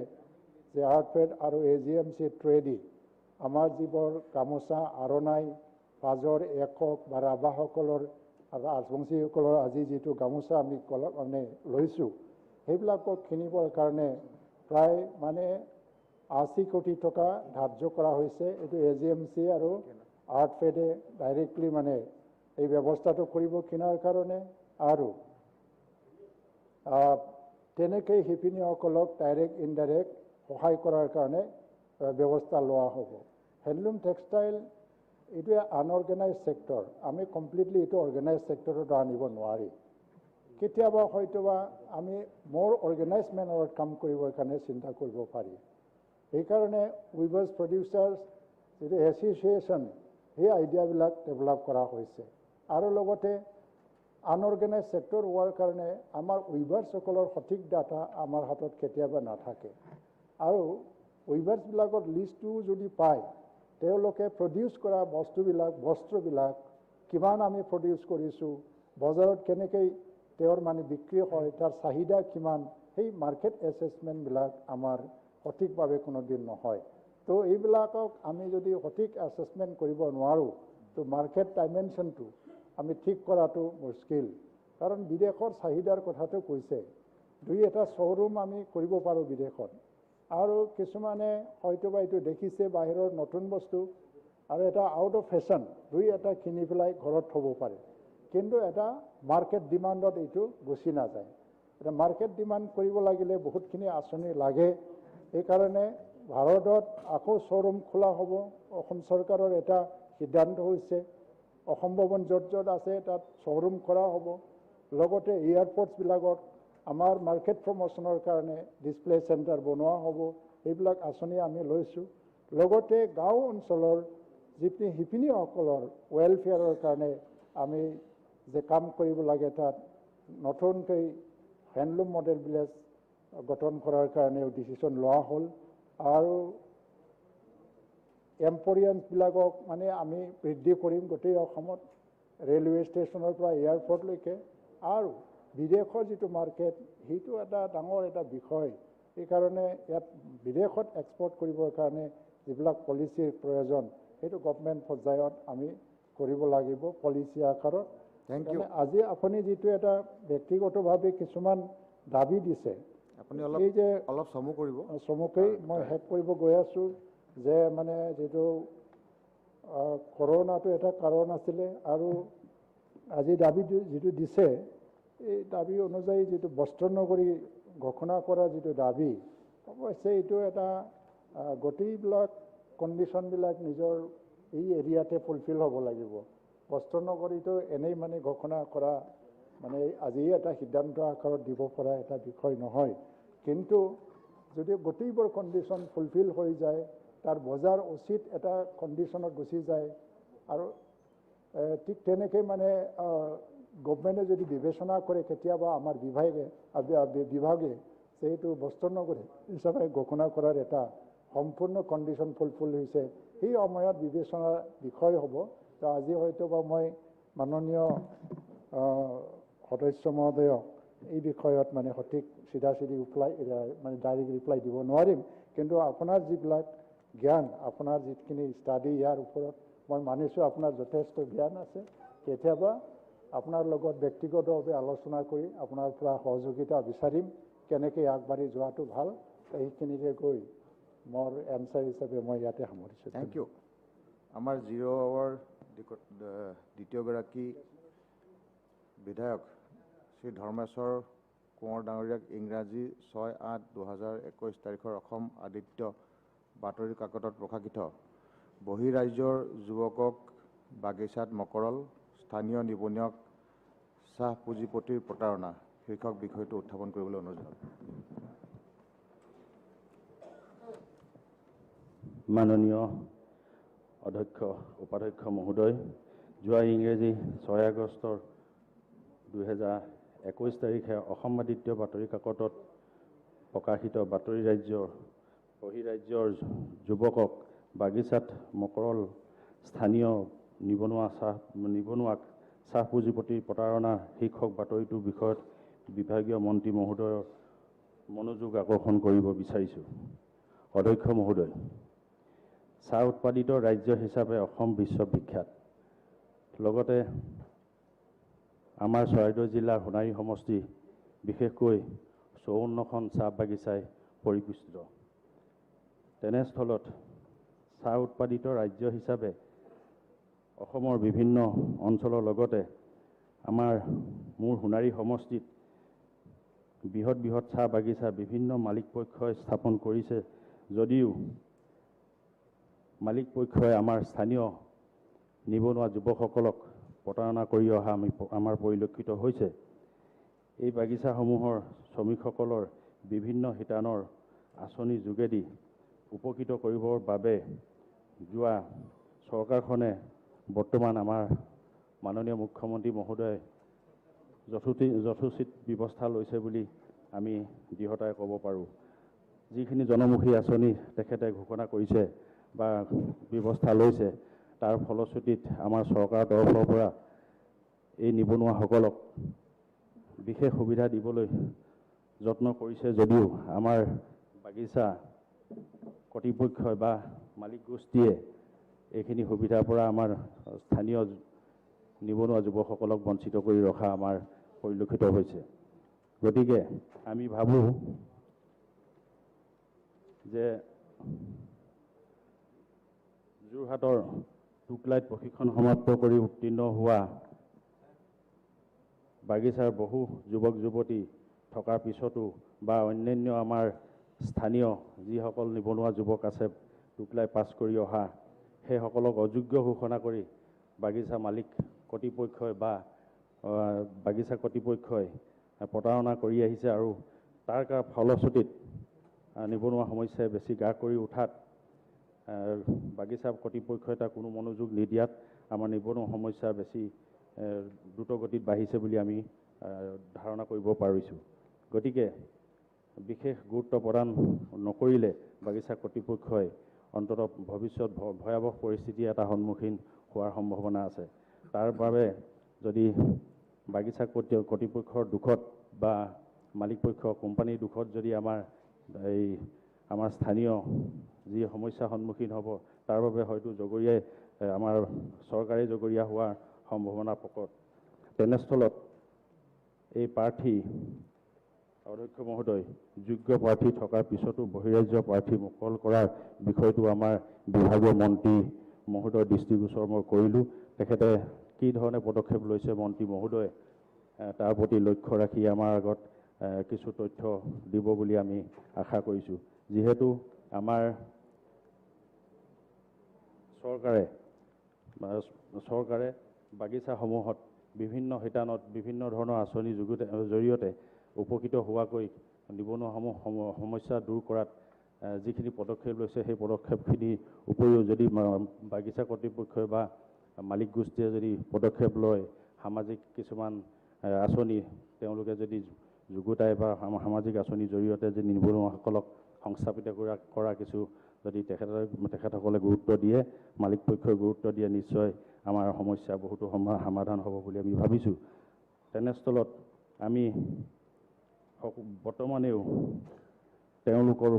যে আৰ্টফেড আৰু AGMC থ্ৰুৱেদি আমাৰ যিবোৰ গামোচা, আৰণাই, পাজৰ, একক বা ৰাভাসকলৰ আৰু ৰাজবংশীসকলৰ আজি যিটো গামোচা আমি মানে লৈছোঁ, সেইবিলাকক কিনিবৰ কাৰণে প্ৰায় মানে 80 কোটি টকা ধাৰ্য কৰা হৈছে। এইটো AGMC আৰু আৰ্টফেডে ডাইৰেক্টলি মানে এই ব্যৱস্থাটো কৰিব কিনাৰ কাৰণে আৰু তেনেকৈ শিপিনীসকলক ডাইৰেক্ট ইনডাইৰেক্ট সহায় কৰাৰ কাৰণে ব্যৱস্থা লোৱা হ'ব। হেণ্ডলুম টেক্সটাইল এইটো আনঅৰ্গেনাইজ ছেক্টৰ, আমি কমপ্লিটলি এইটো অৰ্গেনাইজ ছেক্টৰত আনিব নোৱাৰি। কেতিয়াবা হয়তোবা আমি মোৰ অৰ্গেনাইজ মেনাৰত কাম কৰিবৰ কাৰণে চিন্তা কৰিব পাৰি। সেইকাৰণে উইভাৰ্ছ প্ৰডিউচাৰ্ছ যিটো এছ'চিয়েশ্যন সেই আইডিয়াবিলাক ডেভেলপ কৰা হৈছে আৰু লগতে আনঅৰ্গেনাইজ ছেক্টৰ হোৱাৰ কাৰণে আমাৰ উইভাৰ্ছসকলৰ সঠিক ডাটা আমাৰ হাতত কেতিয়াবা নাথাকে আৰু উইভাৰ্ছবিলাকৰ লিষ্টটো যদি পায় তেওঁলোকে প্ৰডিউচ কৰা বস্ত্ৰবিলাক কিমান আমি প্ৰডিউচ কৰিছোঁ, বজাৰত কেনেকৈ তেওঁৰ মানে বিক্ৰী হয়, তাৰ চাহিদা কিমান, সেই মাৰ্কেট এছেছমেণ্টবিলাক আমাৰ সঠিকভাৱে কোনোদিন নহয়। তো এইবিলাকক আমি যদি সঠিক এছেছমেণ্ট কৰিব নোৱাৰোঁ তো মাৰ্কেট ডাইমেনশ্যনটো আমি ঠিক কৰাটো মুস্কিল। কাৰণ বিদেশৰ চাহিদাৰ কথাটো কৈছে, 2-এটা শ্ব'ৰুম আমি কৰিব পাৰোঁ বিদেশত আৰু কিছুমানে হয়তোবা এইটো দেখিছে বাহিৰৰ নতুন বস্তু আৰু এটা আউট অফ ফেশ্বন 2-এটা কিনি পেলাই ঘৰত থ'ব পাৰে, কিন্তু এটা মাৰ্কেট ডিমাণ্ডত এইটো গুচি নাযায়। এটা মাৰ্কেট ডিমাণ্ড কৰিব লাগিলে বহুতখিনি আঁচনি লাগে। সেইকাৰণে ভাৰতত আকৌ শ্ব'ৰুম খোলা হ'ব। অসম চৰকাৰৰ এটা সিদ্ধান্ত হৈছে অসম ভৱন য'ত য'ত আছে তাত শ্ব'ৰুম কৰা হ'ব। লগতে এয়াৰপৰ্টছবিলাকত আমাৰ মাৰ্কেট প্ৰমোশ্যনৰ কাৰণে ডিছপ্লে চেণ্টাৰ বনোৱা হ'ব। এইবিলাক আঁচনি আমি লৈছোঁ। লগতে গাঁও অঞ্চলৰ যিখিনি শিপিনীসকলৰ ৱেলফেয়াৰৰ কাৰণে আমি যে কাম কৰিব লাগে তাত নতুনকৈ হেণ্ডলুম মডেল ভিলেজ গঠন কৰাৰ কাৰণেও ডিচিশ্যন লোৱা হ'ল আৰু এম্পৰিয়ামবিলাকক মানে আমি বৃদ্ধি কৰিম গোটেই অসমত, ৰেলৱে ষ্টেচনৰ পৰা এয়াৰপৰ্টলৈকে। আৰু বিদেশৰ যিটো মাৰ্কেট সেইটো এটা ডাঙৰ এটা বিষয়। সেইকাৰণে ইয়াত বিদেশত এক্সপৰ্ট কৰিবৰ কাৰণে যিবিলাক পলিচিৰ প্ৰয়োজন সেইটো গভৰ্ণমেণ্ট পৰ্যায়ত আমি কৰিব লাগিব পলিচি আকাৰত। Thank you. আজি আপুনি যিটো এটা ব্যক্তিগতভাৱে কিছুমান দাবী দিছে, আপুনি এই যে অলপ চমু কৰিব। চমুকৈ মই শেষ কৰিব গৈ আছোঁ যে মানে যিটো কৰোণাটো এটা কাৰণ আছিলে আৰু আজি দাবী যিটো দিছে এই দাবী অনুযায়ী যিটো বস্ত্ৰ নগৰী ঘোষণা কৰা যিটো দাবী, অৱশ্যে এইটো এটা গোটেইবিলাক কণ্ডিশ্যনবিলাক নিজৰ এই এৰিয়াতে ফুলফিল হ'ব লাগিব। বস্ত্ৰ নগৰীটো এনেই মানে ঘোষণা কৰা মানে আজি এটা সিদ্ধান্ত আকাৰত দিব পৰা এটা বিষয় নহয়, কিন্তু যদি গোটেইবোৰ কণ্ডিশ্যন ফুলফিল হৈ যায়, তাৰ বজাৰ উচিত এটা কণ্ডিশ্যনত গুচি যায় আৰু ঠিক তেনেকৈ মানে গভৰ্ণমেণ্টে যদি বিবেচনা কৰে কেতিয়াবা আমাৰ বিভাগে সেইটো বস্ত্ৰ নগৰী হিচাপে ঘোষণা কৰাৰ এটা সম্পূৰ্ণ কণ্ডিশ্যন ফুলফিল হৈছে, সেই সময়ত বিবেচনাৰ বিষয় হ'ব। তো আজি হয়তো বা মই মাননীয় সদস্য মহোদয়ক এই বিষয়ত মানে সঠিক চিধা-চিধি মানে ডাইৰেক্ট ৰিপ্লাই দিব নোৱাৰিম, কিন্তু আপোনাৰ যিবিলাক জ্ঞান, আপোনাৰ যিখিনি ষ্টাডি ইয়াৰ ওপৰত মই মানিছোঁ আপোনাৰ যথেষ্ট জ্ঞান আছে। কেতিয়াবা আপোনাৰ লগত ব্যক্তিগতভাৱে আলোচনা কৰি আপোনাৰ পৰা সহযোগিতা বিচাৰিম কেনেকৈ আগবাঢ়ি যোৱাটো ভাল। সেইখিনিকে গৈ মোৰ এনচাৰ হিচাপে মই ইয়াতে সামৰিছোঁ। Thank you. আমাৰ 0 আৱাৰ দ্বিতীয়গৰাকী বিধায়ক শ্ৰী ধৰ্মেশ্বৰ কোঁৱৰ ডাঙৰীয়াক ইংৰাজী 6-8-2021 তাৰিখৰ অসম আদিত্য বাতৰি কাকতত প্ৰকাশিত বহিঃৰাজ্যৰ যুৱকক বাগিচাত মকৰল, স্থানীয় নিবনুৱাক চাহ পুঁজিপতিৰ প্ৰতাৰণা শীৰ্ষক বিষয়টো উত্থাপন কৰিবলৈ অনুৰোধ জনালোঁ। মাননীয় অধ্যক্ষ উপাধ্যক্ষ মহোদয়, যোৱা ইংৰাজী 6 আগষ্টৰ 2021 তাৰিখে অসম আদিত্য বাতৰি কাকতত প্ৰকাশিত বহিঃৰাজ্যৰ যুৱকক বাগিচাত মকৰল, স্থানীয় নিবনুৱাক চাহ পুঁজিপতিৰ প্ৰতাৰণা শীৰ্ষক বাতৰিটোৰ বিষয়ত বিভাগীয় মন্ত্ৰী মহোদয়ৰ মনোযোগ আকৰ্ষণ কৰিব বিচাৰিছোঁ। অধ্যক্ষ মহোদয়, চাহ উৎপাদিত ৰাজ্য হিচাপে অসম বিশ্ববিখ্যাত। লগতে আমাৰ চৰাইদেউ জিলাৰ সোণাৰী সমষ্টি বিশেষকৈ 54খন চাহ বাগিচাই পৰিপুষ্টিত। তেনেস্থলত চাহ উৎপাদিত ৰাজ্য হিচাপে অসমৰ বিভিন্ন অঞ্চলৰ লগতে আমাৰ মোৰ সোণাৰী সমষ্টিত বৃহৎ বৃহৎ চাহ বাগিচা বিভিন্ন মালিক পক্ষই স্থাপন কৰিছে যদিও মালিক পক্ষই আমাৰ স্থানীয় নিবনুৱা যুৱকসকলক প্ৰতাৰণা কৰি অহা আমাৰ পৰিলক্ষিত হৈছে। এই বাগিচাসমূহৰ শ্ৰমিকসকলৰ বিভিন্ন শিতানৰ আঁচনিৰ যোগেদি উপকৃত কৰিবৰ বাবে যোৱা চৰকাৰখনে বৰ্তমান আমাৰ মাননীয় মুখ্যমন্ত্ৰী মহোদয় যথোচিত ব্যৱস্থা লৈছে বুলি আমি দৃঢ়তাৰে ক'ব পাৰোঁ। যিখিনি জনমুখী আঁচনি তেখেতে ঘোষণা কৰিছে বা ব্যৱস্থা লৈছে, তাৰ ফলশ্ৰুতিত আমাৰ চৰকাৰৰ তৰফৰ পৰা এই নিবনুৱাসকলক বিশেষ সুবিধা দিবলৈ যত্ন কৰিছে যদিও আমাৰ বাগিচা কৰ্তৃপক্ষই বা মালিক গোষ্ঠীয়ে এইখিনি সুবিধাৰ পৰা আমাৰ স্থানীয় নিবনুৱা যুৱকসকলক বঞ্চিত কৰি ৰখা আমাৰ পৰিলক্ষিত হৈছে। গতিকে আমি ভাবোঁ যে যোৰহাটৰ টুকলাইত প্ৰশিক্ষণ সমাপ্ত কৰি উত্তীৰ্ণ হোৱা বাগিচাৰ বহু যুৱক যুৱতী থকাৰ পিছতো বা অন্যান্য আমাৰ স্থানীয় যিসকল নিবনুৱা যুৱক আছে টুকলাই পাছ কৰি অহা, সেইসকলক অযোগ্য ঘোষণা কৰি বাগিচা মালিক কৰ্তৃপক্ষই বা বাগিচা কৰ্তৃপক্ষই প্ৰতাৰণা কৰি আহিছে আৰু তাৰ ফলশ্ৰুতিত নিবনুৱা সমস্যাই বেছি গা কৰি উঠাত বাগিচা কৰ্তৃপক্ষই তাৰ কোনো মনোযোগ নিদিয়াত আমাৰ নিবনুৱা সমস্যা বেছি দ্ৰুতগতিত বাঢ়িছে বুলি আমি ধাৰণা কৰিব পাৰিছোঁ। গতিকে বিশেষ গুৰুত্ব প্ৰদান নকৰিলে বাগিচা কৰ্তৃপক্ষই অন্ততঃ ভৱিষ্যত ভয়াৱহ পৰিস্থিতি এটা সন্মুখীন হোৱাৰ সম্ভাৱনা আছে। তাৰ বাবে যদি বাগিচা কৰ্তৃপক্ষৰ দুখত বা মালিক পক্ষ কোম্পানীৰ দুখত যদি আমাৰ স্থানীয় যি সমস্যাৰ সন্মুখীন হ'ব, তাৰ বাবে হয়তো জগৰীয়াই আমাৰ চৰকাৰে জগৰীয়া হোৱাৰ সম্ভাৱনা প্ৰকট। তেনেস্থলত এই প্ৰাৰ্থী অধ্যক্ষ মহোদয় যোগ্য প্ৰাৰ্থী থকাৰ পিছতো বহিৰাজ্য প্ৰাৰ্থী মুকল কৰাৰ বিষয়টো আমাৰ বিভাগীয় মন্ত্ৰী মহোদয়ৰ দৃষ্টিগোচৰ মই কৰিলোঁ। তেখেতে কি ধৰণে পদক্ষেপ লৈছে মন্ত্ৰী মহোদয়ে তাৰ প্ৰতি লক্ষ্য ৰাখি আমাৰ আগত কিছু তথ্য দিব বুলি আমি আশা কৰিছোঁ। যিহেতু আমাৰ চৰকাৰে বাগিচাসমূহত বিভিন্ন শিতানত বিভিন্ন ধৰণৰ আঁচনিৰ জৰিয়তে উপকৃত হোৱাকৈ নিবনুৱাসমূহ সমস্যা দূৰ কৰাত যিখিনি পদক্ষেপ লৈছে, সেই পদক্ষেপখিনিৰ উপৰিও যদি বাগিচা কৰ্তৃপক্ষই বা মালিক গোষ্ঠীয়ে যদি পদক্ষেপ লয়, সামাজিক কিছুমান আঁচনি তেওঁলোকে যদি যুগুতাই বা সামাজিক আঁচনিৰ জৰিয়তে যদি নিবনুৱাসকলক সংস্থাপিত কৰা কিছু যদি তেখেতসকলে গুৰুত্ব দিয়ে, মালিক পক্ষই গুৰুত্ব দিয়ে, নিশ্চয় আমাৰ সমস্যা বহুতো সমাধান হ'ব বুলি আমি ভাবিছোঁ। তেনেস্থলত আমি বৰ্তমানেও তেওঁলোকৰ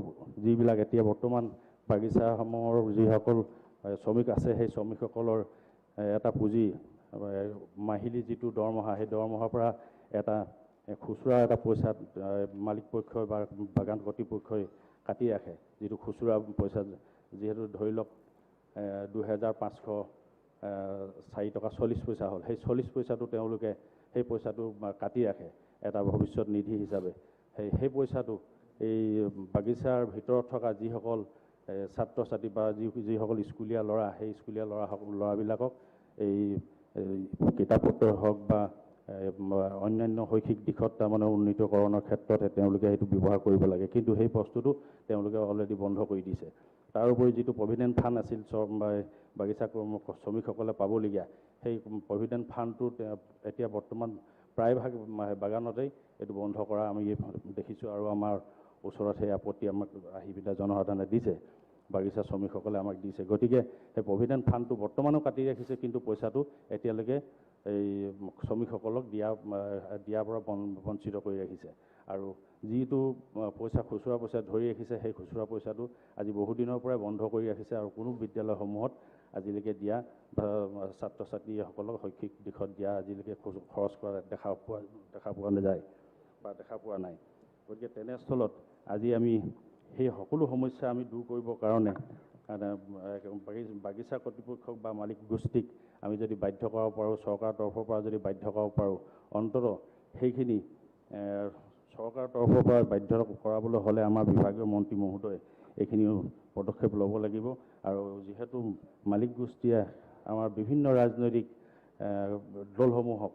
যিবিলাক এতিয়া বৰ্তমান বাগিচাসমূহৰ যিসকল শ্ৰমিক আছে, সেই শ্ৰমিকসকলৰ এটা পুঁজি মাহিলী যিটো দৰমহা, সেই দৰমহাৰ পৰা এটা খুচুৰা এটা পইচা মালিক পক্ষই বা বাগান কৰ্তৃপক্ষই কাটি ৰাখে, যিটো খুচুৰা পইচা, যিহেতু ধৰি লওক 2504 টকা 40 পইচা হ'ল, সেই 40 পইচাটো তেওঁলোকে সেই পইচাটো কাটি ৰাখে এটা ভৱিষ্যত নিধি হিচাপে। সেই পইচাটো এই বাগিচাৰ ভিতৰত থকা যিসকল ছাত্ৰ ছাত্ৰী বা যিসকল স্কুলীয়া ল'ৰা, সেই স্কুলীয়া ল'ৰাবিলাকক এই কিতাপ পত্ৰ হওক বা অন্যান্য শৈক্ষিক দিশত তাৰমানে উন্নীতকৰণৰ ক্ষেত্ৰত তেওঁলোকে সেইটো ব্যৱহাৰ কৰিব লাগে, কিন্তু সেই বস্তুটো তেওঁলোকে অলৰেডি বন্ধ কৰি দিছে। তাৰোপৰি যিটো প্ৰভিডেণ্ট ফাণ্ড আছিল বাগিচা শ্ৰমিকসকলে পাবলগীয়া, সেই প্ৰভিডেণ্ট ফাণ্ডটো এতিয়া বৰ্তমান প্ৰায়ভাগ বাগানতেই এইটো বন্ধ কৰা আমি দেখিছোঁ আৰু আমাৰ ওচৰত সেই আপত্তি আমাক আহি পেলাই জনসাধাৰণে দিছে, বাগিচা শ্ৰমিকসকলে আমাক দিছে। গতিকে সেই প্ৰভিডেণ্ট ফাণ্ডটো বৰ্তমানো কাটি ৰাখিছে, কিন্তু পইচাটো এতিয়ালৈকে এই শ্ৰমিকসকলক দিয়াৰ পৰা বঞ্চিত কৰি ৰাখিছে। আৰু যিটো পইচা খুচুৰা পইচা ধৰি ৰাখিছে, সেই খুচুৰা পইচাটো আজি বহুদিনৰ পৰাই বন্ধ কৰি ৰাখিছে আৰু কোনো বিদ্যালয়সমূহত আজিলৈকে দিয়া ছাত্ৰ ছাত্ৰীসকলক শৈক্ষিক দিশত দিয়া আজিলৈকে খৰচ কৰা দেখা পোৱা নাযায় বা দেখা পোৱা নাই। গতিকে তেনেস্থলত আজি আমি সেই সকলো সমস্যা আমি দূৰ কৰিবৰ কাৰণে বাগিচা কৰ্তৃপক্ষক বা মালিক গোষ্ঠীক আমি যদি বাধ্য কৰাব পাৰোঁ, চৰকাৰৰ তৰফৰ পৰা যদি বাধ্য কৰাব পাৰোঁ, অন্ততঃ সেইখিনি চৰকাৰৰ তৰফৰ পৰা বাধ্য কৰাবলৈ হ'লে আমাৰ বিভাগীয় মন্ত্ৰী মহোদয় এইখিনি পদক্ষেপ ল'ব লাগিব। আৰু যিহেতু মালিক গোষ্ঠীয়ে আমাৰ বিভিন্ন ৰাজনৈতিক দলসমূহক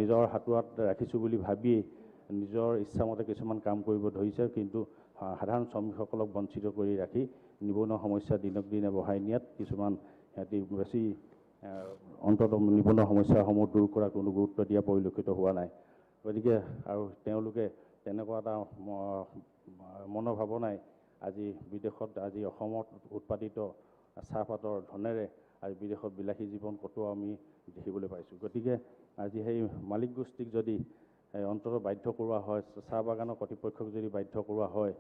নিজৰ হাতোৰাত ৰাখিছোঁ বুলি ভাবিয়েই নিজৰ ইচ্ছামতে কিছুমান কাম কৰিব ধৰিছে, কিন্তু সাধাৰণ শ্ৰমিকসকলক বঞ্চিত কৰি ৰাখি নিবনুৱা সমস্যা দিনক দিনে বঢ়াই নিয়াত কিছুমান সিহঁতি বেছি অন্ততঃ নিবনুৱা সমস্যাসমূহ দূৰ কৰাত কোনো গুৰুত্ব দিয়া পৰিলক্ষিত হোৱা নাই। গতিকে আৰু তেওঁলোকে তেনেকুৱা এটা মনোভাৱনাই আজি বিদেশত আজি অসমত উৎপাদিত চাহপাতৰ ধনেৰে আজি বিদেশত বিলাসী জীৱন কটোৱা আমি দেখিবলৈ পাইছোঁ। গতিকে আজি সেই মালিক গোষ্ঠীক যদি অন্ততঃ বাধ্য কৰোৱা হয়, চাহ বাগানৰ কৰ্তৃপক্ষক যদি বাধ্য কৰোৱা হয়,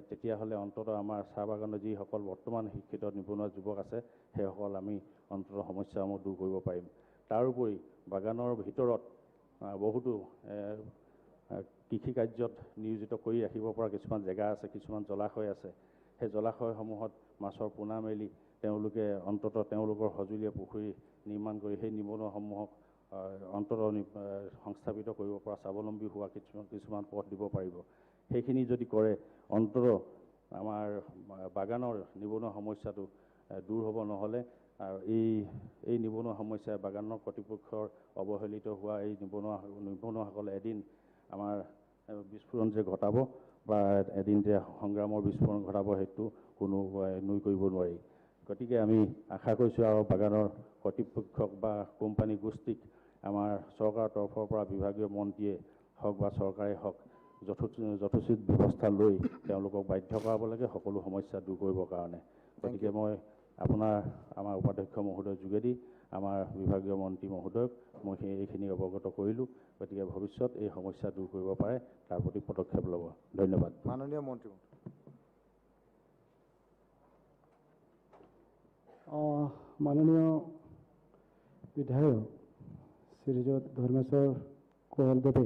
তেতিয়াহ'লে অন্ততঃ আমাৰ চাহ বাগানৰ যিসকল বৰ্তমান শিক্ষিত নিবনুৱা যুৱক আছে সেইসকল আমি অন্ততঃ সমস্যাসমূহ দূৰ কৰিব পাৰিম। তাৰোপৰি বাগানৰ ভিতৰত বহুতো কৃষি কাৰ্যত নিয়োজিত কৰি ৰাখিব পৰা কিছুমান জেগা আছে, কিছুমান জলাশয় আছে। সেই জলাশয়সমূহত মাছৰ পোনা মেলি তেওঁলোকে অন্ততঃ তেওঁলোকৰ সঁজুলীয়া পুখুৰী নিৰ্মাণ কৰি সেই নিবনুৱাসমূহক অন্ততঃ সংস্থাপিত কৰিব পৰা স্বাৱলম্বী হোৱা কিছুমান পথ দিব পাৰিব। সেইখিনি যদি কৰে অন্ততঃ আমাৰ বাগানৰ নিবনুৱা সমস্যাটো দূৰ হ'ব। নহ'লে আৰু এই নিবনুৱা সমস্যাই বাগানৰ কৰ্তৃপক্ষৰ অৱহেলিত হোৱা এই নিবনুৱাসকলে এদিন আমাৰ বিস্ফোৰণ যে ঘটাব বা এদিন যে সংগ্ৰামৰ বিস্ফোৰণ ঘটাব সেইটো কোনো নুই কৰিব নোৱাৰি। গতিকে আমি আশা কৰিছোঁ আৰু বাগানৰ কৰ্তৃপক্ষক বা কোম্পানী গোষ্ঠীক আমাৰ চৰকাৰৰ তৰফৰ পৰা বিভাগীয় মন্ত্ৰীয়ে হওক বা চৰকাৰে হওক যথোচিত ব্যৱস্থা লৈ তেওঁলোকক বাধ্য কৰাব লাগে সকলো সমস্যা দূৰ কৰিবৰ কাৰণে। গতিকে মই আমাৰ উপাধ্যক্ষ মহোদয়ৰ যোগেদি আমাৰ বিভাগীয় মন্ত্ৰী মহোদয়ক মই এইখিনি অৱগত কৰিলোঁ। গতিকে ভৱিষ্যত এই সমস্যা দূৰ কৰিব পাৰে তাৰ প্ৰতি পদক্ষেপ ল'ব। ধন্যবাদ। মাননীয় মন্ত্ৰী। মাননীয় বিধায়ক শ্ৰীযুত ধৰ্মেশ্বৰ কোঁৱৰদেৱে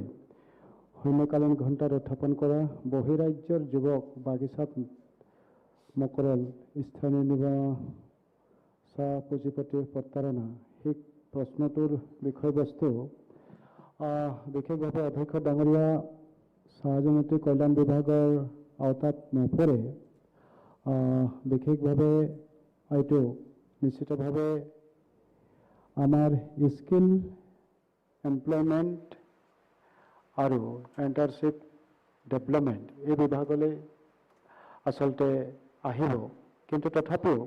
শূন্যকালীন ঘণ্টাত উত্থাপন কৰা বহিৰাজ্যৰ যুৱক বাগিচাত মকৰল স্থানীয় নিবনুৱা পুঁজিপতিৰ প্ৰতাৰণা সেই প্ৰশ্নটোৰ বিষয়বস্তু বিশেষভাৱে অধ্যক্ষ ডাঙৰীয়া চাহ জনজাতি কল্যাণ বিভাগৰ আওতাত নপৰে। বিশেষভাৱে এইটো নিশ্চিতভাৱে আমাৰ স্কিল এমপ্লয়মেণ্ট আৰু এণ্টাৰশ্বিপ ডেভেলপমেণ্ট এই বিভাগলৈ আচলতে আহিব। কিন্তু তথাপিও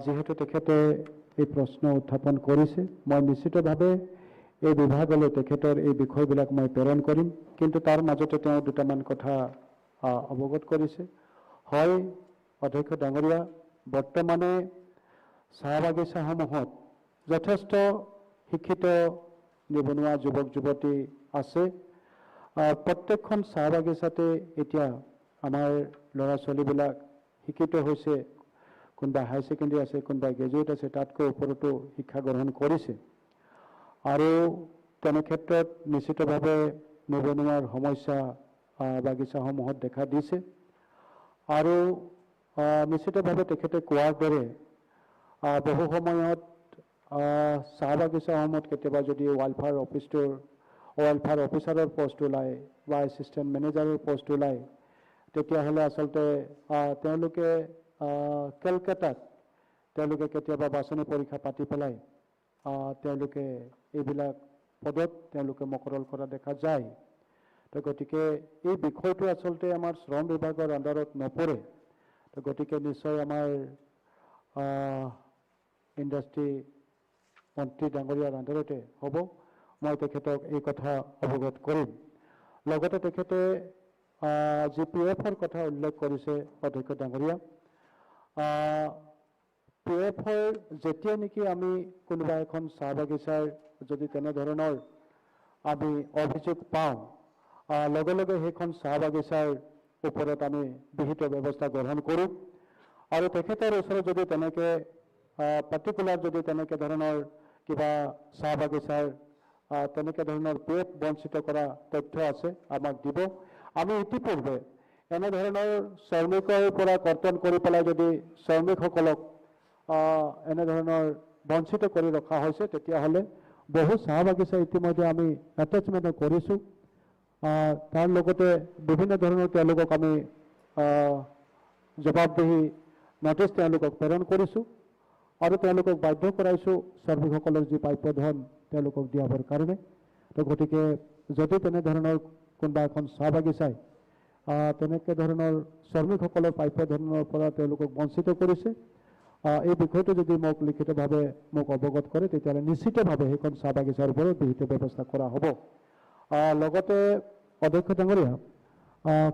যিহেতু তেখেতে এই প্ৰশ্ন উত্থাপন কৰিছে, মই নিশ্চিতভাৱে এই বিভাগলৈ তেখেতৰ এই বিষয়বিলাক মই প্ৰেৰণ কৰিম। কিন্তু তাৰ মাজতে তেওঁ দুটামান কথা অৱগত কৰিছে। হয় অধ্যক্ষ ডাঙৰীয়া, বৰ্তমানে চাহ বাগিচাসমূহত যথেষ্ট শিক্ষিত নিবনুৱা যুৱক যুৱতী আছে। প্ৰত্যেকখন চাহ বাগিচাতে এতিয়া আমাৰ ল'ৰা ছোৱালীবিলাক শিক্ষিত হৈছে। কোনোবা হাই ছেকেণ্ডেৰী আছে, কোনোবা গ্ৰেজুৱেট আছে, তাতকৈ ওপৰতো শিক্ষা গ্ৰহণ কৰিছে। আৰু তেনে ক্ষেত্ৰত নিশ্চিতভাৱে নিবনুৱাৰ সমস্যা বাগিচাসমূহত দেখা দিছে। আৰু নিশ্চিতভাৱে তেখেতে কোৱাৰ দৰে বহু সময়ত চাহ বাগিচাসমূহত কেতিয়াবা যদি ৱেলফেয়াৰ অফিচাৰৰ পষ্ট ওলায় বা এছিষ্টেণ্ট মেনেজাৰৰ পষ্ট ওলায়, তেতিয়াহ'লে আচলতে তেওঁলোকে কেলকাতাত তেওঁলোকে কেতিয়াবা বাছনি পৰীক্ষা পাতি পেলাই তেওঁলোকে এইবিলাক পদত তেওঁলোকে মকৰল কৰা দেখা যায়। তো গতিকে এই বিষয়টো আচলতে আমাৰ শ্ৰম বিভাগৰ আণ্ডাৰত নপৰে। তো গতিকে নিশ্চয় আমাৰ ইণ্ডাষ্ট্ৰী মন্ত্ৰী ডাঙৰীয়াৰ আণ্ডাৰতে হ'ব। মই তেখেতক এই কথা অৱগত কৰিম। লগতে তেখেতে যি PFৰ কথা উল্লেখ কৰিছে অধ্যক্ষ ডাঙৰীয়া, PFৰ যেতিয়া নেকি আমি কোনোবা এখন চাহ বাগিচাৰ যদি তেনেধৰণৰ আমি অভিযোগ পাওঁ, লগে লগে সেইখন চাহ বাগিচাৰ ওপৰত আমি বিহিত ব্যৱস্থা গ্ৰহণ কৰোঁ। আৰু তেখেতৰ ওচৰত যদি তেনেকৈ পাৰ্টিকুলাৰ যদি তেনেকৈ ধৰণৰ কিবা চাহ বাগিচাৰ তেনেকৈ ধৰণৰ পেট বঞ্চিত কৰা তথ্য আছে, আমাক দিব। আমি ইতিপূৰ্বে এনেধৰণৰ শ্ৰমিকৰ পৰা কৰ্তন কৰি পেলাই যদি শ্ৰমিকসকলক এনেধৰণৰ বঞ্চিত কৰি ৰখা হৈছে, তেতিয়াহ'লে বহু চাহ বাগিচা ইতিমধ্যে আমি এটেচমেণ্ট কৰিছোঁ। তাৰ লগতে বিভিন্ন ধৰণৰ তেওঁলোকক আমি জবাবদিহি নটিচ তেওঁলোকক প্ৰেৰণ কৰিছোঁ আৰু তেওঁলোকক বাধ্য কৰাইছোঁ শ্ৰমিকসকলৰ যি প্ৰাপ্য ধন তেওঁলোকক দিয়াবৰ কাৰণে। তো গতিকে যদি তেনেধৰণৰ কোনোবা এখন চাহ বাগিচাই তেনেকৈ ধৰণৰ শ্ৰমিকসকলৰ প্ৰাপ্য ধনৰ পৰা তেওঁলোকক বঞ্চিত কৰিছে, এই বিষয়টো যদি মোক লিখিতভাৱে মোক অৱগত কৰে, তেতিয়াহ'লে নিশ্চিতভাৱে সেইখন চাহ বাগিচাৰ ওপৰত বিহিত ব্যৱস্থা কৰা হ'ব। লগতে অধ্যক্ষ ডাঙৰীয়া,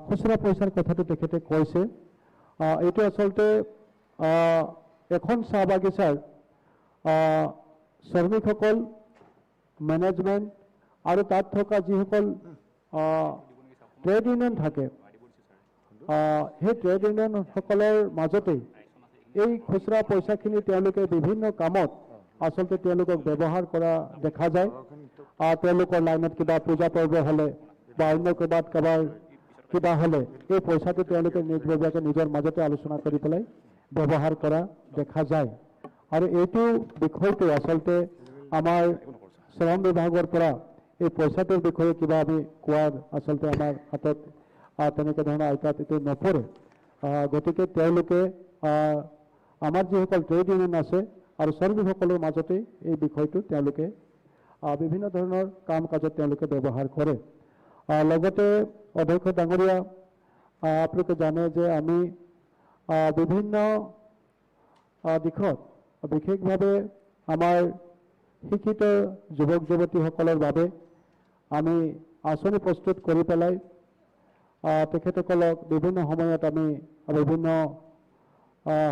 খুচুৰা পইচাৰ কথাটো তেখেতে কৈছে। এইটো আচলতে এখন চাহ বাগিচাৰ শ্ৰমিকসকল, মেনেজমেণ্ট আৰু তাত থকা যিসকল ট্ৰেড ইউনিয়ন থাকে, সেই ট্ৰেড ইউনিয়নসকলৰ মাজতেই এই খুচুৰা পইচাখিনি তেওঁলোকে বিভিন্ন কামত আচলতে তেওঁলোকক ব্যৱহাৰ কৰা দেখা যায়। তেওঁলোকৰ লাইনত কিবা পূজা পৰ্ব হ'লে বা অন্য ক'ৰবাত কাৰোবাৰ কিবা হ'লে এই পইচাটো তেওঁলোকে নিজাববীয়াকৈ নিজৰ মাজতে আলোচনা কৰি পেলাই ব্যৱহাৰ কৰা দেখা যায়। আৰু এইটো বিষয়টো আচলতে আমাৰ শ্ৰম বিভাগৰ পৰা এই পইচাটোৰ বিষয়ে কিবা আমি কোৱাৰ আচলতে আমাৰ হাতত তেনেকৈ ধৰণৰ আইতাত এইটো নপৰে। গতিকে তেওঁলোকে আমাৰ যিসকল ট্ৰেড ইউনিয়ন আছে আৰু শ্ৰমিকসকলৰ মাজতেই এই বিষয়টো তেওঁলোকে বিভিন্ন ধৰণৰ কাম কাজত তেওঁলোকে ব্যৱহাৰ কৰে। লগতে অধ্যক্ষ ডাঙৰীয়া, আপোনালোকে জানে যে আমি বিভিন্ন দিশত বিশেষভাৱে আমাৰ শিক্ষিত যুৱক যুৱতীসকলৰ বাবে আমি আঁচনি প্ৰস্তুত কৰি পেলাই তেখেতসকলক বিভিন্ন সময়ত আমি বিভিন্ন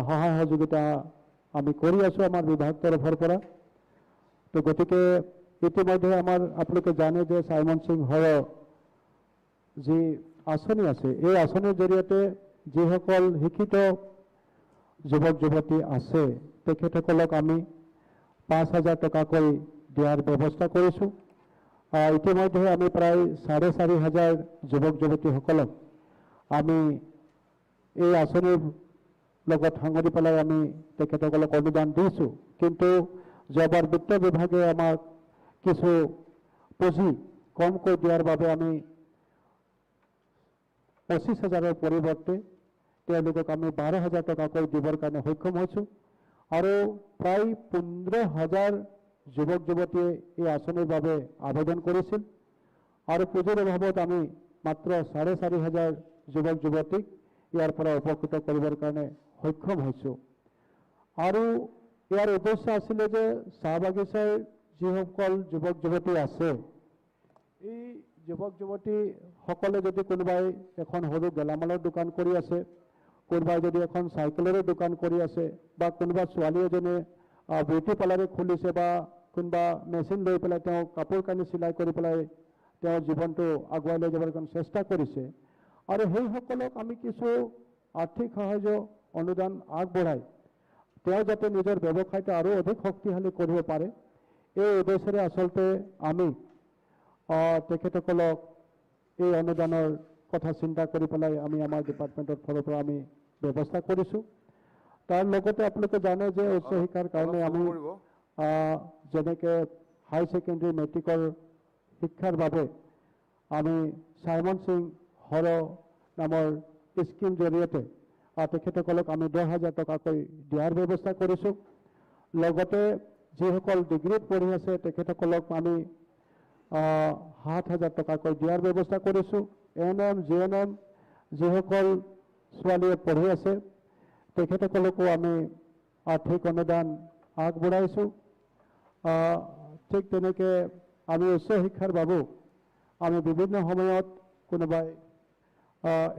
সহায় সহযোগিতা আমি কৰি আছোঁ আমাৰ বিভাগ তৰফৰ পৰা। তো গতিকে ইতিমধ্যে আমাৰ আপোনালোকে জানে যে চাইমন সিং হৰৰ যি আঁচনি আছে, এই আঁচনিৰ জৰিয়তে যিসকল শিক্ষিত যুৱক যুৱতী আছে তেখেতসকলক আমি 5,000 টকাকৈ দিয়াৰ ব্যৱস্থা কৰিছোঁ। ইতিমধ্যে আমি প্ৰায় 4,500 যুৱক যুৱতীসকলক আমি এই আঁচনিৰ লগত সাঙুৰি পেলাই আমি তেখেতসকলক অনুদান দিছোঁ। কিন্তু যোৱাবাৰ বিত্ত বিভাগে আমাক কিছু পুঁজি কমকৈ দিয়াৰ বাবে আমি 25,000ৰ পৰিৱৰ্তে তেওঁলোকক আমি 12,000 টকাকৈ দিবৰ কাৰণে সক্ষম হৈছোঁ। আৰু প্ৰায় 15,000 যুৱক যুৱতীয়ে এই আঁচনিৰ বাবে আবেদন কৰিছিল আৰু পুঁজিৰ অভাৱত আমি মাত্ৰ 4,500 যুৱক যুৱতীক ইয়াৰ পৰা উপকৃত কৰিবৰ কাৰণে সক্ষম হৈছোঁ। আৰু ইয়াৰ উদ্দেশ্য আছিলে যে চাহ বাগিচাৰ যিসকল যুৱক যুৱতী আছে, এই যুৱক যুৱতীসকলে যদি কোনোবাই এখন সৰু গেলামালৰ দোকান কৰি আছে, কোনোবাই যদি এখন চাইকেলৰে দোকান কৰি আছে, বা কোনোবা ছোৱালী এজনে বিউটি পাৰ্লাৰে খুলিছে, বা কোনোবা মেচিন লৈ পেলাই তেওঁ কাপোৰ কানি চিলাই কৰি পেলাই তেওঁৰ জীৱনটো আগুৱাই লৈ যাবৰ কাৰণে চেষ্টা কৰিছে, আৰু সেইসকলক আমি কিছু আৰ্থিক সাহায্য অনুদান আগবঢ়াই তেওঁ যাতে নিজৰ ব্যৱসায়টো আৰু অধিক শক্তিশালী কৰিব পাৰে, এই উদ্দেশ্যেৰে আচলতে আমি তেখেতসকলক এই অনুদানৰ কথা চিন্তা কৰি পেলাই আমি আমাৰ ডিপাৰ্টমেণ্টৰ ফালৰ পৰা আমি ব্যৱস্থা কৰিছোঁ। তাৰ লগতে আপোনালোকে জানে যে উচ্চ শিক্ষাৰ কাৰণে আমি যেনেকৈ হাই ছেকেণ্ডেৰী মেট্ৰিকৰ শিক্ষাৰ বাবে আমি চাইমন সিং হৰ নামৰ স্কিম জৰিয়তে তেখেতসকলক আমি 10,000 টকাকৈ দিয়াৰ ব্যৱস্থা কৰিছোঁ। লগতে যিসকল ডিগ্ৰীত পঢ়ি আছে তেখেতসকলক আমি 7,000 টকাকৈ দিয়াৰ ব্যৱস্থা কৰিছোঁ। ANM GNM যিসকল ছোৱালীয়ে পঢ়ি আছে তেখেতসকলকো আমি আৰ্থিক অনুদান আগবঢ়াইছোঁ। ঠিক তেনেকৈ আমি উচ্চ শিক্ষাৰ বাবেও আমি বিভিন্ন সময়ত কোনোবাই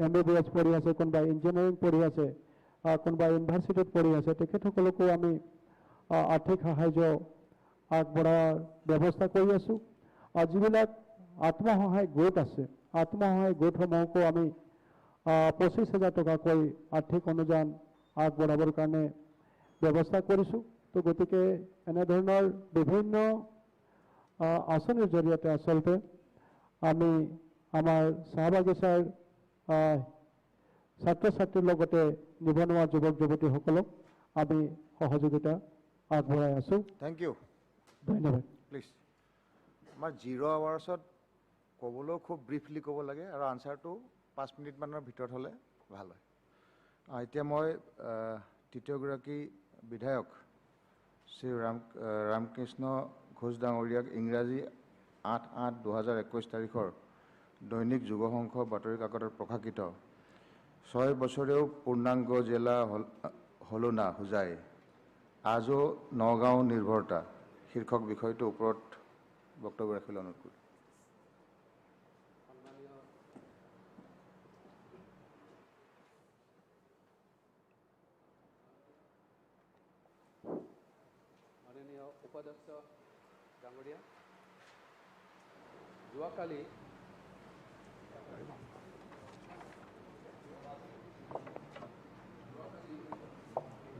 MBBS পঢ়ি আছে, কোনোবাই ইঞ্জিনিয়াৰিং পঢ়ি আছে, কোনোবাই ইউনিভাৰ্চিটিত পঢ়ি আছে, তেখেতসকলকো আমি আৰ্থিক সাহায্য আগবঢ়াৰ ব্যৱস্থা কৰি আছোঁ। যিবিলাক আত্মসহায়ক গোট আছে, আত্মসহায়ক গোটসমূহকো আমি 25,000 টকাকৈ আৰ্থিক অনুদান আগবঢ়াবৰ কাৰণে ব্যৱস্থা কৰিছোঁ। তো গতিকে এনেধৰণৰ বিভিন্ন আঁচনিৰ জৰিয়তে আচলতে আমি আমাৰ চাহ বাগিচাৰ ছাত্ৰ ছাত্ৰীৰ লগতে নিবনুৱা যুৱক যুৱতীসকলক আমি সহযোগিতা আগবঢ়াই আছোঁ। Thank U. ধন্যবাদ। প্লিজ আমাৰ 0 আৱাৰ্ছত ক'বলৈও খুব ব্ৰিফলি ক'ব লাগে আৰু আনচাৰটো 5 মিনিটমানৰ ভিতৰত হ'লে ভাল হয়। এতিয়া মই তৃতীয়গৰাকী বিধায়ক শ্ৰী ৰামকৃষ্ণ ঘোষ ডাঙৰীয়াক ইংৰাজী 8/8/2021 তাৰিখৰ দৈনিক যুগশংখ বাতৰি কাকতত প্ৰকাশিত 6 বছৰেও পূৰ্ণাংগ জিলা হলো না হোজাই আজো নগাঁও নিৰ্ভৰতা শীৰ্ষক বিষয়টোৰ ওপৰত বক্তব্য ৰাখিবলৈ অনুৰোধ কৰিলোঁ। মাননীয় উপাধ্যক্ষ ডাঙৰীয়া, যোৱাকালি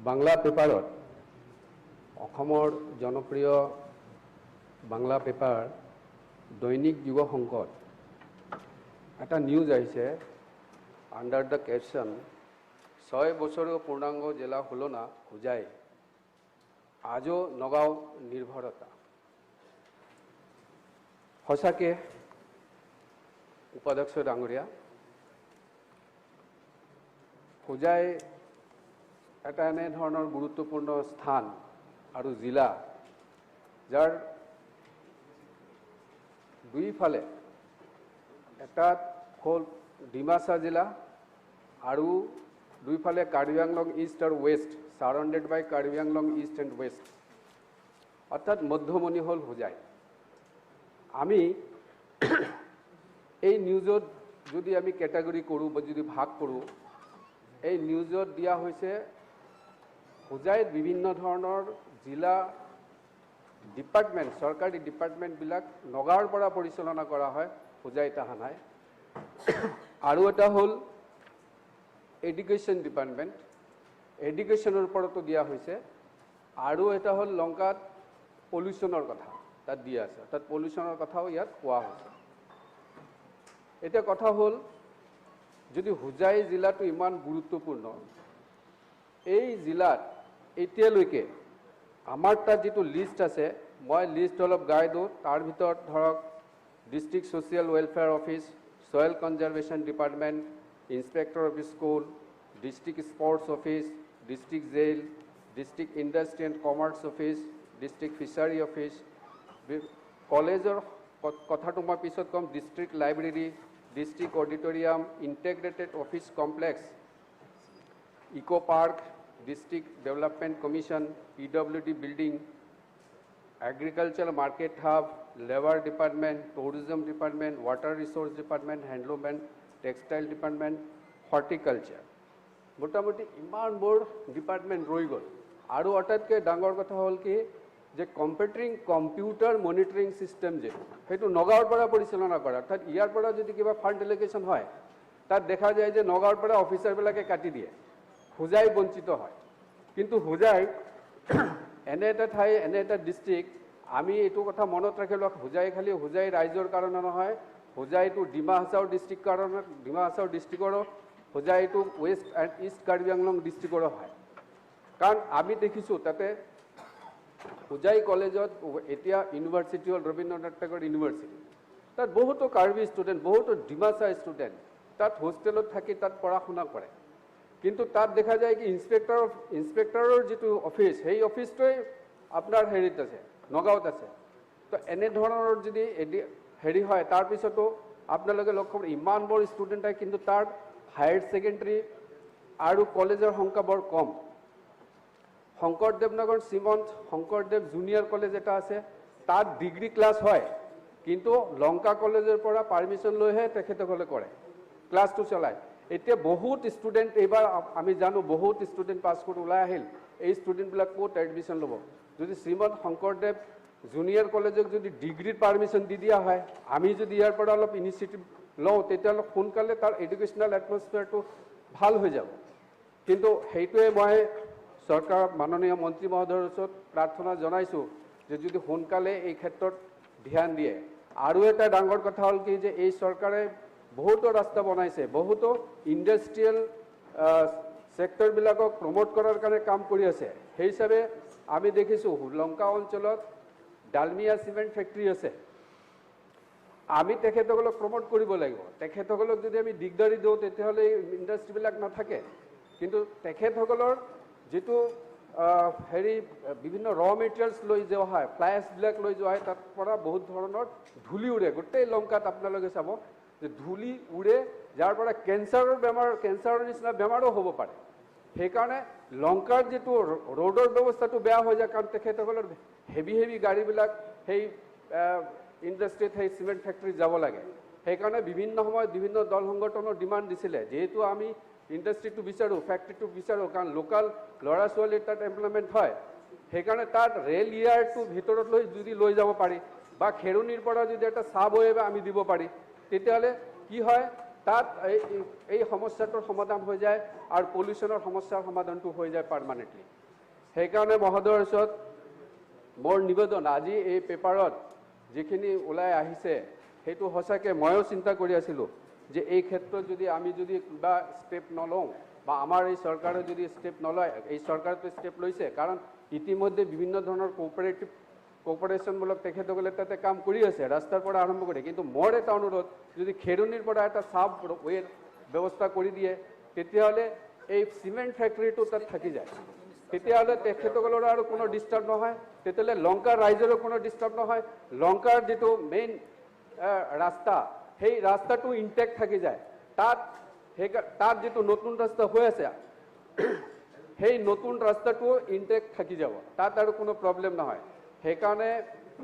বাংলা পেপাৰত অসমৰ জনপ্ৰিয় বাংলা পেপাৰ দৈনিক যুগশংকত এটা নিউজ আহিছে আণ্ডাৰ দ্য কেপশ্যন 6 বছৰেও পূৰ্ণাঙ্গ জেলা হলো না হোজাই আজও নগাঁও নিৰ্ভৰতা। সঁচাকে উপাধ্যক্ষ ডাঙৰীয়া, হোজাই এটা এনে ধৰণৰ গুৰুত্বপূৰ্ণ স্থান আৰু জিলা যাৰ দুইফালে এটা হ'ল ডিমাচা জিলা আৰু দুইফালে কাৰ্বি আংলং ইষ্ট আৰু west, surrounded by Karbi Anglong east and west, অৰ্থাৎ মধ্যমণি হ'ল হোজাই। আমি এই নিউজত যদি আমি কেটাগৰী কৰোঁ বা যদি ভাগ কৰোঁ, এই নিউজত দিয়া হৈছে হোজাইত বিভিন্ন ধৰণৰ জিলা ডিপাৰ্টমেণ্ট, চৰকাৰী ডিপাৰ্টমেণ্টবিলাক নগাঁৱৰ পৰা পৰিচালনা কৰা হয়, হোজাইত অহা নাই। আৰু এটা হ'ল এডুকেশ্যন ডিপাৰ্টমেণ্ট, এডুকেশ্যনৰ ওপৰতো দিয়া হৈছে। আৰু এটা হ'ল লংকাত পলিউশ্যনৰ কথা তাত দিয়া আছে, তাত পলিউশ্যনৰ কথাও ইয়াত কোৱা হৈছে। এতিয়া কথা হ'ল যদি হোজাই জিলাটো ইমান গুৰুত্বপূৰ্ণ, এই জিলাত এতিয়ালৈকে আমাৰ তাত যিটো লিষ্ট আছে, মই লিষ্ট অলপ গাই দিওঁ। তাৰ ভিতৰত ধৰক district social welfare office, soil conservation department, inspector of school, district sports office, district jail, district industry and commerce office, district fishery office, কলেজৰ কথাটো মই পিছত ক'ম, district library, district auditorium, integrated office complex, eco park, district development commission, PWD building, agriculture market hub, labour department, tourism department, water resource department, handloom and textile department, horticulture, মোটামুটি ইমানবোৰ department ৰৈ গ'ল। আৰু আটাইতকৈ ডাঙৰ কথা হ'ল কি যে কম্পিউটাৰ মনিটৰিং ছিষ্টেম সেইটো নগাঁৱৰ পৰা পৰিচালনা কৰে, অৰ্থাৎ ইয়াৰ পৰা যদি কিবা ফাণ্ড এল'কেশ্যন হয় তাত দেখা যায় যে নগাঁৱৰ পৰা অফিচাৰবিলাকে কাটি দিয়ে, হোজাই বঞ্চিত হয়। কিন্তু হোজাই এনে এটা ঠাই, এনে এটা ডিষ্ট্ৰিক্ট, আমি এইটো কথা মনত ৰাখিলোঁ, হোজাই খালি হোজাই ৰাইজৰ কাৰণে নহয়, হোজাইটো ডিমা হাছাও ডিষ্ট্ৰিক্ট কাৰণে, ডিমা হাছাও ডিষ্ট্ৰিক্টৰো, হোজাইটো west and east Karbi Anglong ডিষ্ট্ৰিক্টৰো হয়। কাৰণ আমি দেখিছোঁ তাতে হোজাই কলেজত এতিয়া ইউনিভাৰ্চিটি হ'ল ৰবীন্দ্ৰনাথ টেগৰ ইউনিভাৰ্চিটি, তাত বহুতো কাৰ্বি ষ্টুডেণ্ট, বহুতো ডিমাচা ষ্টুডেণ্ট তাত হোষ্টেলত থাকি তাত পঢ়া শুনা কৰে। কিন্তু তাত দেখা যায় কি ইন্সপেক্টৰৰ যিটো অফিচ, সেই অফিচটোৱে আপোনাৰ হেৰিত আছে, নগাঁৱত আছে। তো এনেধৰণৰ যদি হেৰি হয়, তাৰপিছতো আপোনালোকে লক্ষ্য কৰিব ইমানবোৰ ষ্টুডেণ্ট হয়, কিন্তু তাৰ হায়াৰ ছেকেণ্ডেৰী আৰু কলেজৰ সংখ্যা বৰ কম। শংকৰদেৱ নগৰ শ্ৰীমন্ত শংকৰদেৱ জুনিয়ৰ কলেজ এটা আছে, তাত ডিগ্ৰী ক্লাছ হয়, কিন্তু লংকা কলেজৰ পৰা পাৰ্মিশ্যন লৈহে তেখেতসকলে কৰে, ক্লাছটো চলায়। এতিয়া বহুত ষ্টুডেণ্ট, এইবাৰ আমি জানো বহুত ষ্টুডেণ্ট পাছ কৰি ওলাই আহিল, এই ষ্টুডেণ্টবিলাক ক'ত এডমিশ্যন ল'ব? যদি শ্ৰীমন্ত শংকৰদেৱ জুনিয়ৰ কলেজক যদি ডিগ্ৰীৰ পাৰ্মিশ্যন দি দিয়া হয়, আমি যদি ইয়াৰ পৰা অলপ ইনিচিয়েটিভ লওঁ, তেতিয়াহ'লে সোনকালে তাৰ এডুকেশ্যনেল এটমছফিয়াৰটো ভাল হৈ যাব। কিন্তু সেইটোৱে মই চৰকাৰ মাননীয় মন্ত্ৰী মহোদয়ৰ ওচৰত প্ৰাৰ্থনা জনাইছোঁ যে যদি সোনকালে এই ক্ষেত্ৰত ধ্যান দিয়ে। আৰু এটা ডাঙৰ কথা হ'ল কি যে এই চৰকাৰে বহুতো ৰাস্তা বনাইছে, বহুতো ইণ্ডাষ্ট্ৰিয়েল সেক্টৰবিলাকক প্ৰমোট কৰাৰ কাৰণে কাম কৰি আছে। সেই হিচাপে আমি দেখিছোঁ লংকা অঞ্চলত ডালমিয়া চিমেণ্ট ফেক্টৰী আছে। আমি তেখেতসকলক প্ৰমোট কৰিব লাগিব। তেখেতসকলক যদি আমি দিগদাৰি দিওঁ তেতিয়াহ'লে এই ইণ্ডাষ্ট্ৰীবিলাক নাথাকে। কিন্তু তেখেতসকলৰ যিটো হেৰি বিভিন্ন ৰ মেটেৰিয়েলছ লৈ যোৱা হয়, ফ্লাই এছবিলাক লৈ যোৱা হয়, তাৰ পৰা বহুত ধৰণৰ ধূলি উৰে। গোটেই লংকাত আপোনালোকে চাব যে ধূলি উৰে, যাৰ পৰা কেঞ্চাৰৰ নিচিনা বেমাৰো হ'ব পাৰে। সেইকাৰণে লংকাৰ যিটো ৰোডৰ ব্যৱস্থাটো বেয়া হৈ যায়, কাৰণ তেখেতসকলৰ হেভি গাড়ীবিলাক সেই ইণ্ডাষ্ট্ৰীত সেই চিমেণ্ট ফেক্টৰীত যাব লাগে। সেইকাৰণে বিভিন্ন সময়ত বিভিন্ন দল সংগঠনৰ ডিমাণ্ড দিছিলে, যিহেতু আমি ইণ্ডাষ্ট্ৰীটো বিচাৰোঁ, ফেক্টৰীটো বিচাৰোঁ, কাৰণ লোকেল ল'ৰা ছোৱালীৰ তাত এমপ্লয়মেণ্ট হয়। সেইকাৰণে তাত ৰেল ইয়াৰ্ডটো ভিতৰত যদি লৈ যাব পাৰি বা খেৰুনিৰ পৰা যদি এটা চাব ৱেব আমি দিব পাৰি, তেতিয়াহ'লে কি হয়, তাত এই সমস্যাটোৰ সমাধান হৈ যায় আৰু পলিউশ্যনৰ সমস্যাৰ সমাধানটো হৈ যায় পাৰ্মানেণ্টলি। সেইকাৰণে মহোদয়ৰ ওচৰত মোৰ নিবেদন, আজি এই পেপাৰত যিখিনি ওলাই আহিছে সেইটো সঁচাকৈ ময়ো চিন্তা কৰি আছিলোঁ যে এই ক্ষেত্ৰত যদি আমি কিবা ষ্টেপ নলওঁ বা আমাৰ এই চৰকাৰে যদি ষ্টেপ নলয়, এই চৰকাৰটো ষ্টেপ লৈছে কাৰণ ইতিমধ্যে বিভিন্ন ধৰণৰ কোঅপাৰেশ্যনমূলক তেখেতসকলে তাতে কাম কৰি আছে, ৰাস্তাৰ পৰা আৰম্ভ কৰি। কিন্তু মোৰ এটা অনুৰোধ, যদি খেৰুনিৰ পৰা এটা চাব ৱেৰ ব্যৱস্থা কৰি দিয়ে তেতিয়াহ'লে এই চিমেণ্ট ফেক্টৰীটো তাত থাকি যায়। তেতিয়াহ'লে তেখেতসকলৰ আৰু কোনো ডিষ্টাৰ্ব নহয়, তেতিয়াহ'লে লংকাৰ ৰাইজৰো কোনো ডিষ্টাৰ্ব নহয়। লংকাৰ যিটো মেইন ৰাস্তা, সেই ৰাস্তাটো ইনটেক্ট থাকি যায়। তাত যিটো নতুন ৰাস্তা হৈ আছে, সেই নতুন ৰাস্তাটো ইনটেক্ট থাকি যাব, তাত আৰু কোনো প্ৰব্লেম নহয়। সেইকাৰণে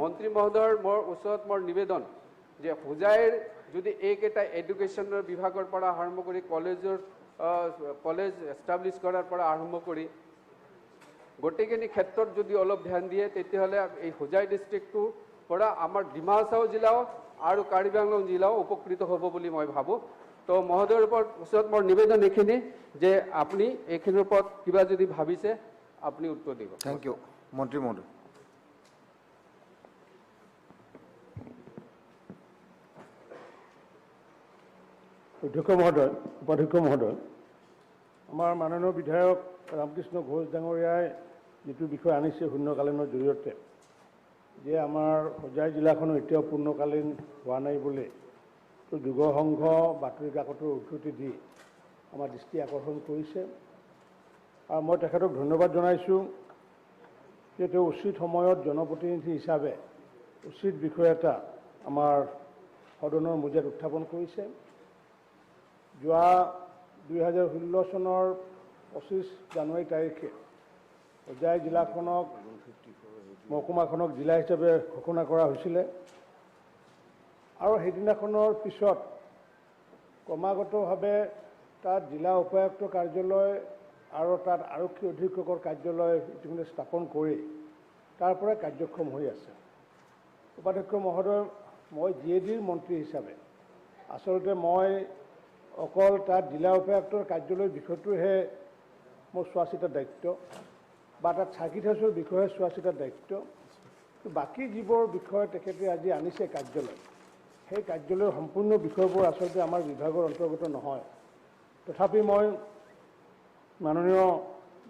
মন্ত্ৰী মহোদয়ৰ ওচৰত মোৰ নিবেদন যে হোজাইৰ যদি এইকেইটা এডুকেশ্যনৰ বিভাগৰ পৰা আৰম্ভ কৰি কলেজ এষ্টাব্লিছ কৰাৰ পৰা আৰম্ভ কৰি গোটেইখিনি ক্ষেত্ৰত যদি অলপ ধ্যান দিয়ে তেতিয়াহ'লে এই হোজাই ডিষ্ট্ৰিক্টটোৰ পৰা আমাৰ ডিমা হাছাও জিলাও আৰু কাৰ্বি আংলং জিলাও উপকৃত হ'ব বুলি মই ভাবোঁ। তো মহোদয়ৰ ওচৰত মোৰ নিবেদন এইখিনি যে আপুনি এইখিনিৰ ওপৰত কিবা যদি ভাবিছে আপুনি উত্তৰ দিব। থেংক ইউ মন্ত্ৰী মহোদয়। অধ্যক্ষ মহোদয়, উপাধ্যক্ষ মহোদয়, আমাৰ মাননীয় বিধায়ক ৰামকৃষ্ণ ঘোষ ডাঙৰীয়াই যিটো বিষয় আনিছে শূন্যকালীনৰ জৰিয়তে যে আমাৰ হোজাই জিলাখনো এতিয়াও পূৰ্ণকালীন হোৱা নাই বুলি যুৱ সংঘ বাতৰি কাকতৰ উদ্ধৃতি দি আমাৰ দৃষ্টি আকৰ্ষণ কৰিছে। আৰু মই তেখেতক ধন্যবাদ জনাইছোঁ যে তেওঁ উচিত সময়ত জনপ্ৰতিনিধি হিচাপে উচিত বিষয় এটা আমাৰ সদনৰ মজিয়াত উত্থাপন কৰিছে। যোৱা 2016 চনৰ 25 জানুৱাৰী তাৰিখে হোজাই জিলাখনক মহকুমাখনক জিলা হিচাপে ঘোষণা কৰা হৈছিলে আৰু সেইদিনাখনৰ পিছত ক্ৰমাগতভাৱে তাত জিলা উপায়ুক্ত কাৰ্যালয় আৰু তাত আৰক্ষী অধীক্ষকৰ কাৰ্যালয় ইতিমধ্যে স্থাপন কৰি তাৰ পৰা কাৰ্যক্ষম হৈ আছে। উপাধ্যক্ষ মহোদয়, মই GADৰ মন্ত্ৰী হিচাপে আচলতে মই অকল তাত জিলা উপায়ুক্তৰ কাৰ্যালয়ৰ বিষয়টোহে মোৰ চোৱা চিতাৰ দায়িত্ব বা তাত চাৰ্কিট হাউচৰ বিষয়ে চোৱা চিতাৰ দায়িত্ব। বাকী যিবোৰ বিষয় তেখেতে আজি আনিছে কাৰ্যালয়, সেই কাৰ্যালয়ৰ সম্পূৰ্ণ বিষয়বোৰ আচলতে আমাৰ বিভাগৰ অন্তৰ্গত নহয়। তথাপি মই মাননীয়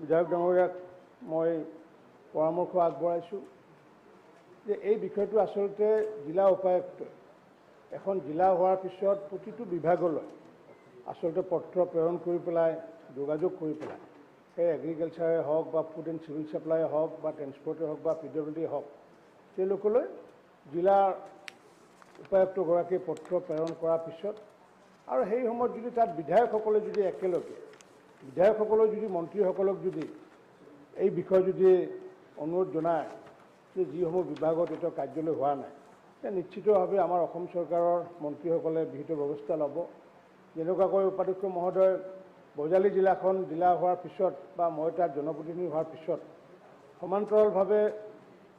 বিধায়ক ডাঙৰীয়াক মই পৰামৰ্শ আগবঢ়াইছোঁ যে এই বিষয়টো আচলতে জিলা উপায়ুক্তই এখন জিলা হোৱাৰ পিছত প্ৰতিটো বিভাগলৈ আচলতে পত্ৰ প্ৰেৰণ কৰি পেলাই যোগাযোগ কৰি পেলাই সেই এগ্ৰিকালচাৰে হওক বা ফুড এণ্ড চিভিল ছাপ্লাই হওক বা ট্ৰেন্সপৰ্টে হওক বা PWD হওক, তেওঁলোকলৈ জিলাৰ উপায়ুক্তগৰাকীয়ে পত্ৰ প্ৰেৰণ কৰাৰ পিছত আৰু সেই সময়ত যদি তাত বিধায়কসকলে যদি একেলগে বিধায়কসকলৰ যদি মন্ত্ৰীসকলক যদি এই বিষয়ে যদি অনুৰোধ জনায় যে যিসমূহ বিভাগত এতিয়া কাৰ্যালয় হোৱা নাই, নিশ্চিতভাৱে আমাৰ অসম চৰকাৰৰ মন্ত্ৰীসকলে বিহিত ব্যৱস্থা ল'ব। যেনেকুৱাকৈ উপাধ্যক্ষ মহোদয়, বজালী জিলাখন জিলা হোৱাৰ পিছত বা মই তাত জনপ্ৰতিনিধি হোৱাৰ পিছত সমান্তৰালভাৱে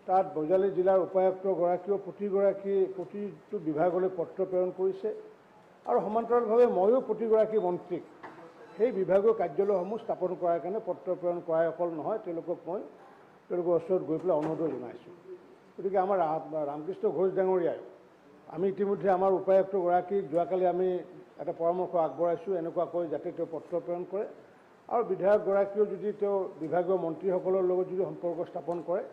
তাত বজালী জিলাৰ উপায়ুক্তগৰাকীয়েও প্ৰতিটো বিভাগলৈ পত্ৰ প্ৰেৰণ কৰিছে আৰু সমান্তৰালভাৱে ময়ো প্ৰতিগৰাকী মন্ত্ৰীক সেই বিভাগীয় কাৰ্যালয়সমূহ স্থাপন কৰাৰ কাৰণে পত্ৰ প্ৰেৰণ কৰাই অকল নহয়, তেওঁলোকৰ ওচৰত গৈ পেলাই অনুৰোধ জনাইছোঁ গতিকে আমাৰ ৰামকৃষ্ণ ঘোষ ডাঙৰীয়াই আমি ইতিমধ্যে আমাৰ উপায়ুক্তগৰাকীক যোৱাকালি আমি এটা পৰামৰ্শ আগবঢ়াইছোঁ এনেকুৱাকৈ যাতে তেওঁ পত্ৰ প্ৰেৰণ কৰে আৰু বিধায়কগৰাকীয়েও যদি তেওঁ বিভাগীয় মন্ত্ৰীসকলৰ লগত যদি সম্পৰ্ক স্থাপন কৰে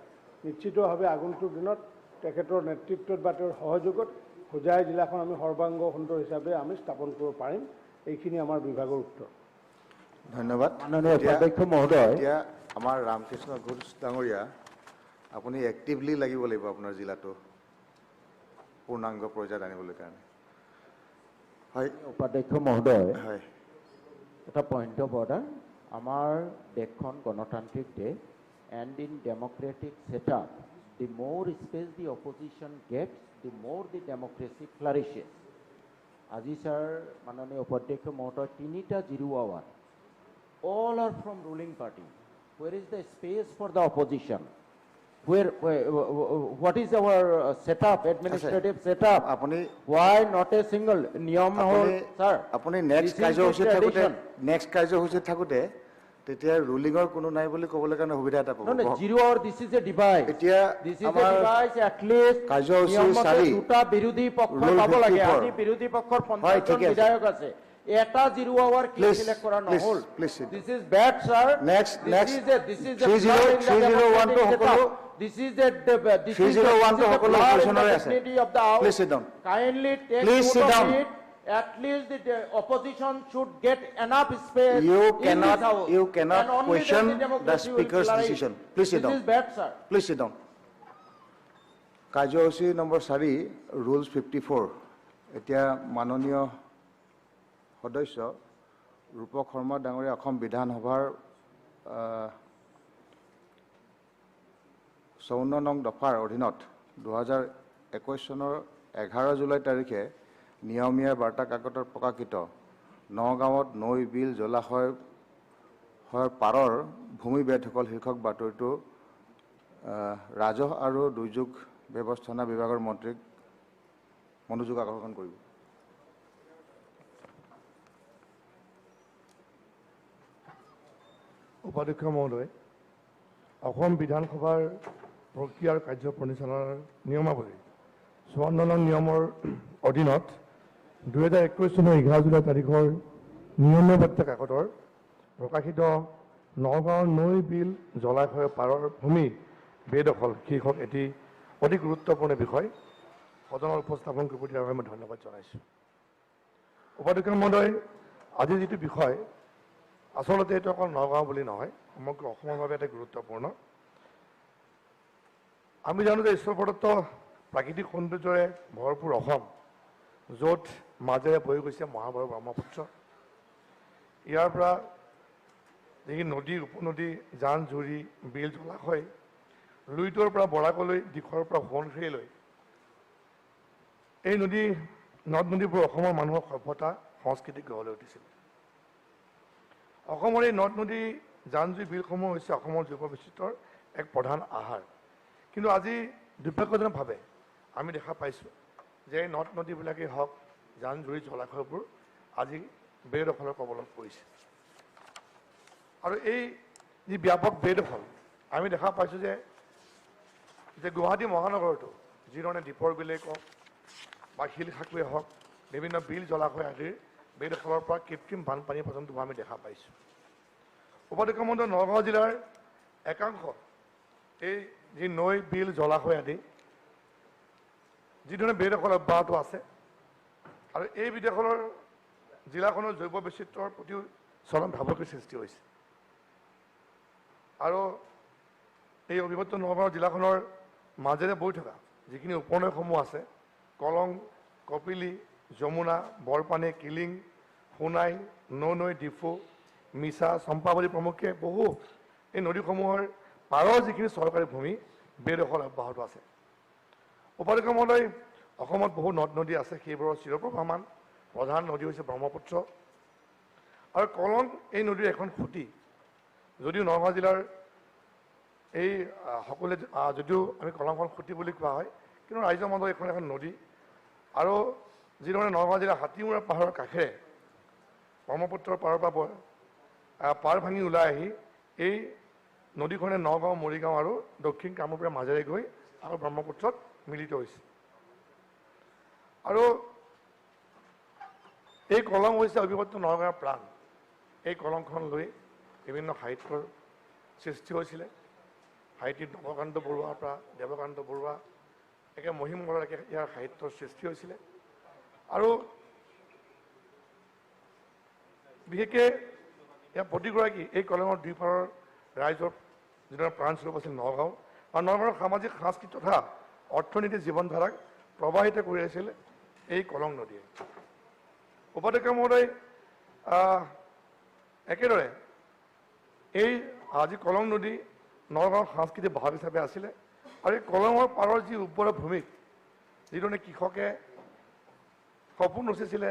নিশ্চিতভাৱে আগন্তুক দিনত তেখেতৰ নেতৃত্বত বা তেওঁৰ সহযোগত হোজাই জিলাখন আমি সৰ্বাংগ সুন্দৰ হিচাপে আমি স্থাপন কৰিব পাৰিম এইখিনি আমাৰ বিভাগৰ উত্তৰ ধন্যবাদ মাননীয় উপাধ্যক্ষ মহোদয় এতিয়া আমাৰ ৰামকৃষ্ণ ঘোষ ডাঙৰীয়া আপুনি এক্টিভলি লাগিব লাগিব আপোনাৰ জিলাটো পূৰ্ণাংগ পৰ্যায়ত আনিবলৈ কাৰণে হয় উপাধ্যক্ষ মহোদয় হয় এটা পইণ্ট অফ অৰ্ডাৰ আমাৰ দেশখন গণতান্ত্ৰিক দেশ and in democratic setup the more space the opposition gets, the more the democracy flourishes. Aji sir, Mananiya Upadhyaksh Mohoday, 3টা 0 hour. All are from ruling party. Where is the space for the opposition? What is our setup, administrative setup? Why not a single niyam hol, sir? Apuni next কাৰ্যসূচীত থাকোতে তেতিয়া ৰুলিঙৰ কোনো নাই বুলি ক'বলৈ কাৰণে সুবিধা এটা পাব No, 0 hour, this is a device. এতিয়া This is a device, at least কাৰ্যসূচী নিয়মমতে 4 দুটা বিৰোধী পক্ষ পাব লাগে আজি বিৰোধী পক্ষৰ 50 জন বিধায়ক আছে এটা 0 hour কি সিলেক্ট কৰা নহল This is bad, sir. Next. This is 3001 to সকলো This is the 301 to সকলো oppositionৰ আছে of the house. Please sit down. Kindly take Please sit note down. of it. At least the opposition should get enough space. You in cannot this house. cannot And only question then democracy the will speaker's flourish. decision. Please sit down. This is bad, sir. Please sit down. কাৰ্যসূচী number 4 rules 54 এতিয়া মাননীয় সদস্য ৰূপক শৰ্মা ডাঙৰীয়া অসম বিধানসভাৰ 54 নং দফাৰ অধীনত 2021 চনৰ 11 July তাৰিখে নিয়মীয়া বাৰ্তা কাকতত প্ৰকাশিত নগাঁৱত নৈ বিল জলাশয় পাৰৰ ভূমি বেদখল শীৰ্ষক বাতৰিটো ৰাজহ আৰু দুৰ্যোগ ব্যৱস্থাপনা বিভাগৰ মন্ত্ৰীক মনোযোগ আকৰ্ষণ কৰিব উপাধ্যক্ষ মহোদয় অসম বিধানসভাৰ প্ৰক্ৰিয়া আৰু কাৰ্য পৰিচালনাৰ নিয়মাৱলী 54 নং নিয়মৰ অধীনত 2021 চনৰ 11 জুলাই তাৰিখৰ নিয়মীয়া বাৰ্তা কাকতৰ প্ৰকাশিত নগাঁৱৰ নৈ বিল জলাশয় পাৰৰ ভূমি বেদখল শীৰ্ষক এটি অতি গুৰুত্বপূৰ্ণ বিষয় সদনৰ উপস্থাপন কৰিব দিয়াৰ বাবে মই ধন্যবাদ জনাইছোঁ উপাধ্যক্ষ মহোদয় আজি যিটো বিষয় আচলতে এইটো অকল নগাঁও বুলি নহয় সমগ্ৰ অসমৰ বাবে এটা গুৰুত্বপূৰ্ণ আমি জানো যে ঈশ্বৰ প্ৰদত্ত প্ৰাকৃতিক সৌন্দৰ্যৰে ভৰপূৰ অসম য'ত মাজেৰে বৈ গৈছে মহাভাৰত ব্ৰহ্মপুত্ৰ ইয়াৰ পৰা যিখিনি নদী উপনদী জান জুৰি বিল জলাশয় লুইতৰ পৰা বৰাকলৈ দিশৰ পৰা সোৱণশিৰিলৈ এই নদী নদ নদীবোৰ অসমৰ মানুহৰ সভ্যতা সংস্কৃতি গঢ় লৈ উঠিছিল অসমৰ এই নদ নদী জান জুৰি বিলসমূহ হৈছে অসমৰ জৈৱ বৈচিত্ৰ্যৰ এক প্ৰধান আহাৰ কিন্তু আজি দুৰ্ভাগ্যজনকভাৱে আমি দেখা পাইছোঁ যে এই নদ নদীবিলাকেই হওক জান জুৰি জলাশয়বোৰ আজি বেদখলৰ কবলত পৰিছে আৰু এই যি ব্যাপক বেদখল আমি দেখা পাইছোঁ যে গুৱাহাটী মহানগৰতো যিধৰণে দীপৰ বিলেই কওক বা শিলখাকুৱে হওক বিভিন্ন বিল জলাশয় আদিৰ বেদখলৰ পৰা কৃত্ৰিম বানপানী পৰ্যন্ত আমি দেখা পাইছোঁ উপাধ্যক্ষ মহোদয় নগাঁও জিলাৰ একাংশ এই যি নৈ বিল জলাশয় আদি যিধৰণে বেদখল অব্যাহত আছে আৰু এই বেদখলৰ জিলাখনৰ জৈৱ বৈচিত্ৰ্যৰ প্ৰতিও চৰম ভাবুকিৰ সৃষ্টি হৈছে আৰু এই অবিভক্ত নগাঁও জিলাখনৰ মাজেৰে বৈ থকা যিখিনি উপনৈসমূহ আছে কলং কপিলি যমুনা বৰপানী কিলিং সোণাই নৈ ডিফু মিছা চম্পাৱলী প্ৰমুখ্যে বহু এই নদীসমূহৰ পাৰৰ যিখিনি চৰকাৰী ভূমি বেদখল অব্যাহত আছে উপাধ্যক্ষ মহোদয় অসমত বহু নদ নদী আছে সেইবোৰৰ চিৰপ্ৰভামান প্ৰধান নদী হৈছে ব্ৰহ্মপুত্ৰ আৰু কলং এই নদীৰ এখন খুঁটি যদিও নগাঁও জিলাৰ এই সকলোৱে যদিও আমি কলংখন খুঁটি বুলি কোৱা হয় কিন্তু ৰাইজৰ মাজত এইখন এখন নদী আৰু যিধৰণে নগাঁও জিলাৰ হাতীমূৰা পাহাৰৰ কাষেৰে ব্ৰহ্মপুত্ৰৰ পাৰৰ পৰা পাৰ ভাঙি ওলাই আহি এই নদীখনে নগাঁও মৰিগাঁও আৰু দক্ষিণ কামৰূপৰ মাজেৰে গৈ আৰু ব্ৰহ্মপুত্ৰত মিলিত হৈছে। আৰু এই কলং হৈছে অবিভক্ত নগাঁৱৰ প্ৰাণ। এই কলংখন লৈ বিভিন্ন সাহিত্যৰ সৃষ্টি হৈছিলে। সাহিত্যিক নৱকান্ত বৰুৱাৰ পৰা দেৱকান্ত বৰুৱা একে মহিমগৰাকীয়ে ইয়াৰ সাহিত্যৰ সৃষ্টি হৈছিলে। আৰু বিশেষকৈ ইয়াৰ প্ৰতিগৰাকী এই কলঙৰ দুইপাৰৰ ৰাইজৰ যিদৰে প্ৰাণস্বৰূপ আছিল নগাঁও, আৰু নগাঁৱৰ সামাজিক সাংস্কৃতিক তথা অৰ্থনীতিক জীৱনধাৰাক প্ৰবাহিত কৰি আছিল এই কলং নদীয়ে। উপাধ্যক্ষ মহোদয়, একেদৰে এই আজি কলং নদী নগাঁৱৰ সাংস্কৃতিক ভাৱ হিচাপে আছিলে। আৰু এই কলঙৰ পাৰৰ যি উৰ্বৰা ভূমিত যিধৰণে কৃষকে সপোন ৰচিছিলে